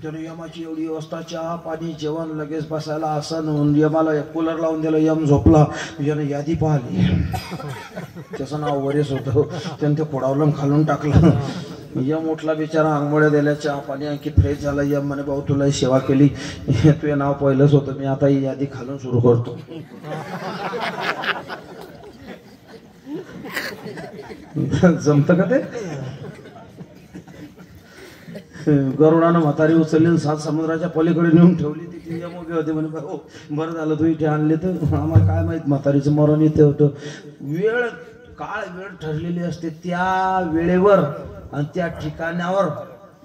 त्याने यमाची एवढी व्यवस्था, चहा पाणी जेवण, लगेच बसायला आसन. यमाला कूलर लावून दिलं, यम झोपला. यानं यादी पाहिली, त्याचं नाव वरेस होतं. त्यानं ते खोडावलं खालून टाकलं. यम उठला बिचारा, आंघोळ्या दिल्या, चहा पाणी आणखी फ्रेश झाला. यम म्हणे भाऊ तुला सेवा केली, तुझे नाव पहिलंच होतं, मी आता ही यादी खालून सुरू करतो. जमत का ते? गरुडानं म्हातारी उचलली, 7 समुद्राच्या पलीकडे नेऊन ठेवली. तिथे यम उभे होते, म्हणे भाऊ बरं झालं तू इथे आणले, तर आम्हाला काय माहित म्हातारीचं मरण इथे होतं. वेळ वेळ ठरलेली असते, त्या वेळेवर आणि त्या ठिकाणावर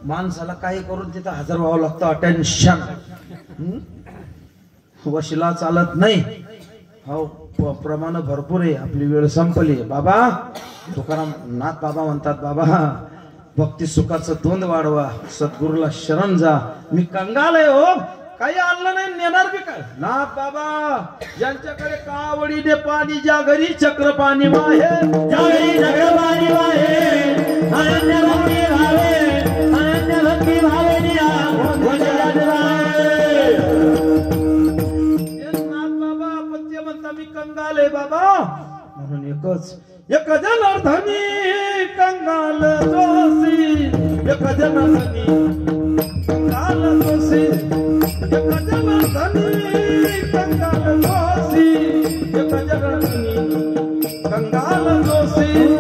माणसाला काही करून तिथं हजर व्हावं लागतं. अटेन्शन. वशिला चालत नाही. हो प्रमाण भरपूर आहे, आपली वेळ संपली. बाबा तुकाराम नाथ बाबा म्हणतात, बाबा भक्ती सुखाचं तोंड वाढवा, सद्गुरूला शरण जा. मी कंगाल आहे हो, काही आणलं नाही, नेणार बी काय. नाथ बाबा ज्यांच्याकडे कावडीने पाणी, ज्या घरी चक्र पाणी वाहे, ज्या घरी चक्र पाणी वाहे, अनन्य भक्ती भावे, अनन्य भक्ती भावे निया नाथ बाबा पत्य म्हणता, मी कंगाल आहे बाबा. म्हणून एकच एक जनार्दनी कंगाल जोशी, एक जनार्दनी कंगाल जोशी, एक जनार्दनी कंगाल जोशी, एक जनार्दनी कंगाल जोशी,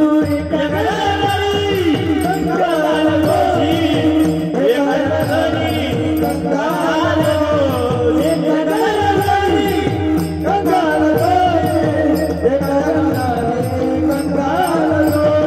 एक जनार्दनी कंगाल जोशी, एक जनार्दनी कंगाल जोशी, एक जनार्दनी कंगाल जोशी, एक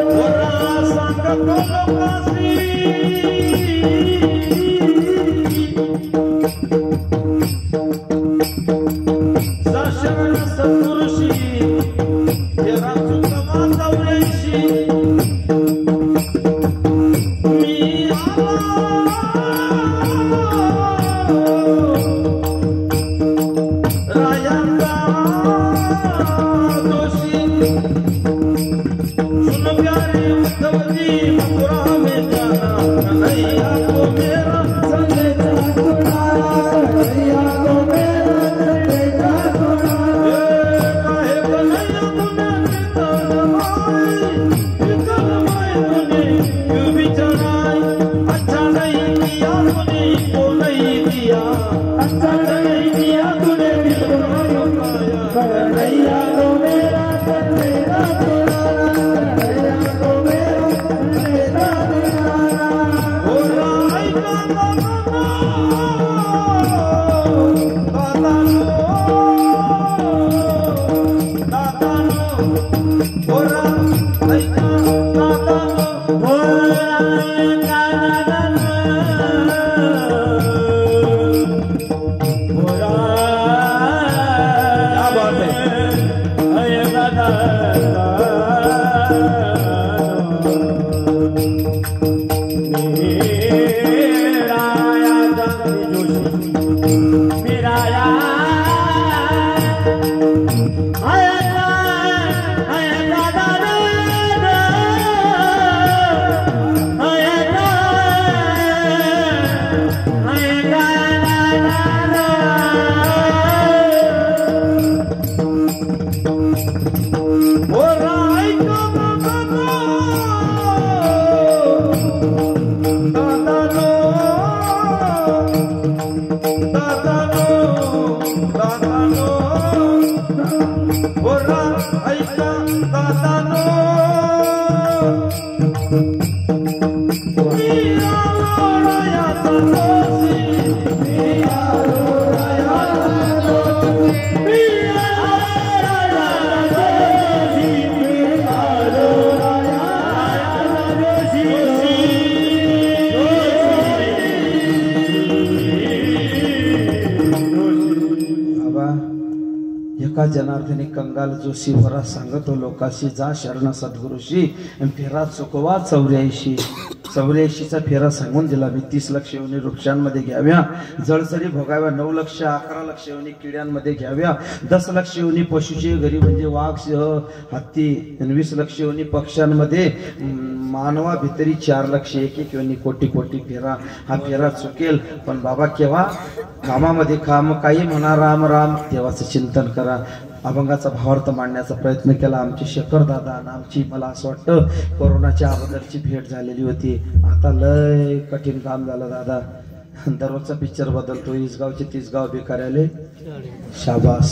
अच्छा नहीं किया एका जनार्दनी कंगाल जोशी वरा सांगतो लोकाशी जा शरण सद्गुरुशी फेरा चुकवा 84चा फेरा सांगून दिला मी. 30 लक्ष योनी वृक्षांमध्ये घ्याव्या, जळजरी भोगाव्या, 9 लक्ष 11 लक्ष योनी किड्यांमध्ये घ्याव्या, 10 लक्ष योनी पशुचे घरी म्हणजे वाघ सिंह हत्ती, 20 लक्ष योनी पक्ष्यांमध्ये, मानवा भितरी 4 लक्ष 1 योनी कोटी कोटी फेरा. हा फेरा चुकेल पण बाबा केव्हा कामामध्ये काम, काही म्हणा राम राम देवाचं चिंतन करा. अभंगाचा भावार्थ मांडण्याचा प्रयत्न केला. आमचे शेखर दादा आणि आमची मला असं वाटतं कोरोनाच्या अगोदरची भेट झालेली होती. आता लय कठीण काम झालं दादा. दररोजचा पिक्चर बदलतो. इसगावचे 30 गाव बेकार आले, शाबास.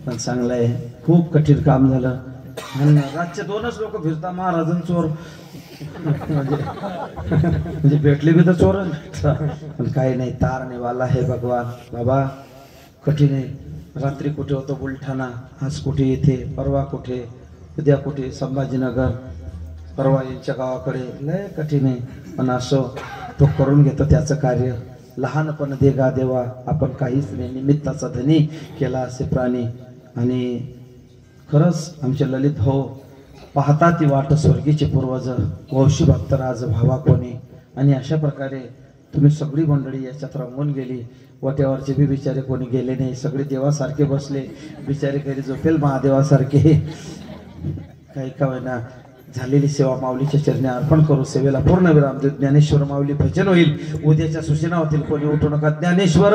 पण चांगलं आहे, खूप कठीण काम झालं. आणि रातचे 2च लोक फिरता महाराजन चोर म्हणजे भेटले बी तर चोर पण काही नाही. तार नेवाला है भगवान. बाबा कठीण आहे. रात्री कुठे होतो बुलढाणा, आज कुठे येथे, परवा कुठे, उद्या कुठे संभाजीनगर, परवा यांच्या गावाकडे. लय कठीण आहे पण असो तो करून घेतो त्याचं कार्य. लहानपण देगा देवा आपण काहीच नाही, निमित्ताचा धनी केला असे प्राणी. आणि खरंच आमचे ललित भाऊ पाहता ती वाट स्वर्गीचे पूर्वज, वंशी भक्तराज भावा कोणी. आणि अशा प्रकारे तुम्ही सगळी मंडळी याच्यात रंगून गेली. वाट्यावरचे बी बिचारे कोणी गेले नाही, सगळे देवासारखे बसले. बिचारे कधी झोपेल महादेवासारखे. काही का होईना झालेली सेवा माऊलीच्या चरणी अर्पण करू. सेवेला पूर्ण विराम देऊ. ज्ञानेश्वर माऊली भजन होईल. उद्याच्या सूचना होतील. कोणी उठू नका. ज्ञानेश्वर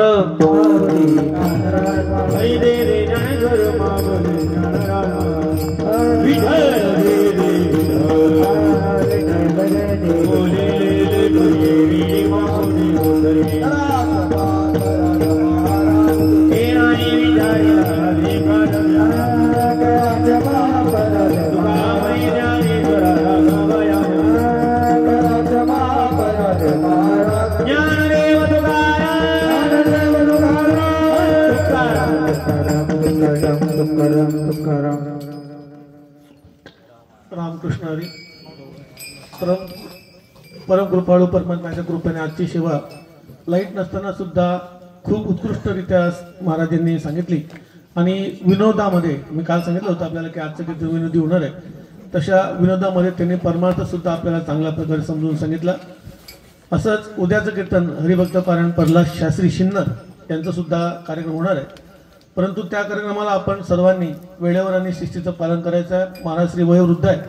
रामकृष्ण हरी. परम कृपाळू परमात्म्याच्या कृपेने आजची सेवा लाईट नसताना सुद्धा खूप उत्कृष्टरित्या महाराजांनी सांगितली. आणि विनोदामध्ये मी काल सांगितलं होतं आपल्याला की आजचं कीर्तन विनोदी होणार आहे. तशा विनोदामध्ये त्यांनी परमार्थ सुद्धा आपल्याला चांगल्या प्रकारे समजून सांगितलं. असंच उद्याचं कीर्तन हरिभक्त पारायण प्रल्हाद शास्त्री शिन्नर यांचं सुद्धा कार्यक्रम होणार आहे. परंतु त्या कार्यक्रमाला आपण सर्वांनी वेळेवर आणि शिस्तीचं पालन करायचं आहे. महाराज श्री वयोवृद्ध आहे.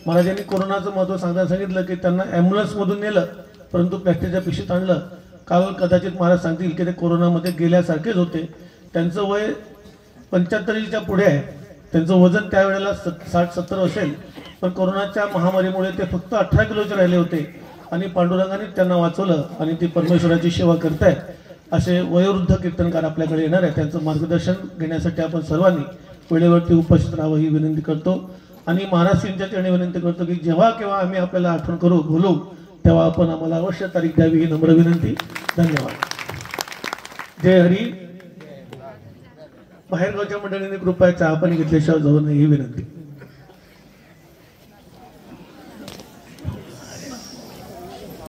महाराजांनी कोरोनाचं महत्त्व सांगताना सांगितलं की त्यांना ॲम्ब्युलन्समधून नेलं परंतु प्लॅस्टिकच्या पिशवीत आणलं. काल कदाचित महाराज सांगतील की ते कोरोनामध्ये गेल्यासारखेच होते. त्यांचं वय 75च्या पुढे आहे. त्यांचं वजन त्यावेळेला 60-70 असेल. पण कोरोनाच्या महामारीमुळे ते फक्त 18 किलोचे राहिले होते. आणि पांडुरंगाने त्यांना वाचवलं आणि ते परमेश्वराची सेवा करतायत. असे वयोवृद्ध कीर्तनकार आपल्याकडे येणार आहे. त्यांचं मार्गदर्शन घेण्यासाठी आपण सर्वांनी वेळेवरती उपस्थित राहावं ही विनंती करतो. आणि महाराज यांच्या चरणी विनंती करतो की जेव्हा केव्हा आम्ही आपल्याला आठवण करू बोलू तेव्हा आपण आम्हाला अवश्य तारीख द्यावी ही नम्र विनंती. धन्यवाद. जय हरी. बाहेरगावच्या मंडळींनी कृपया चहा पाणी घेतल्याशिवाय जाऊ नये ही विनंती.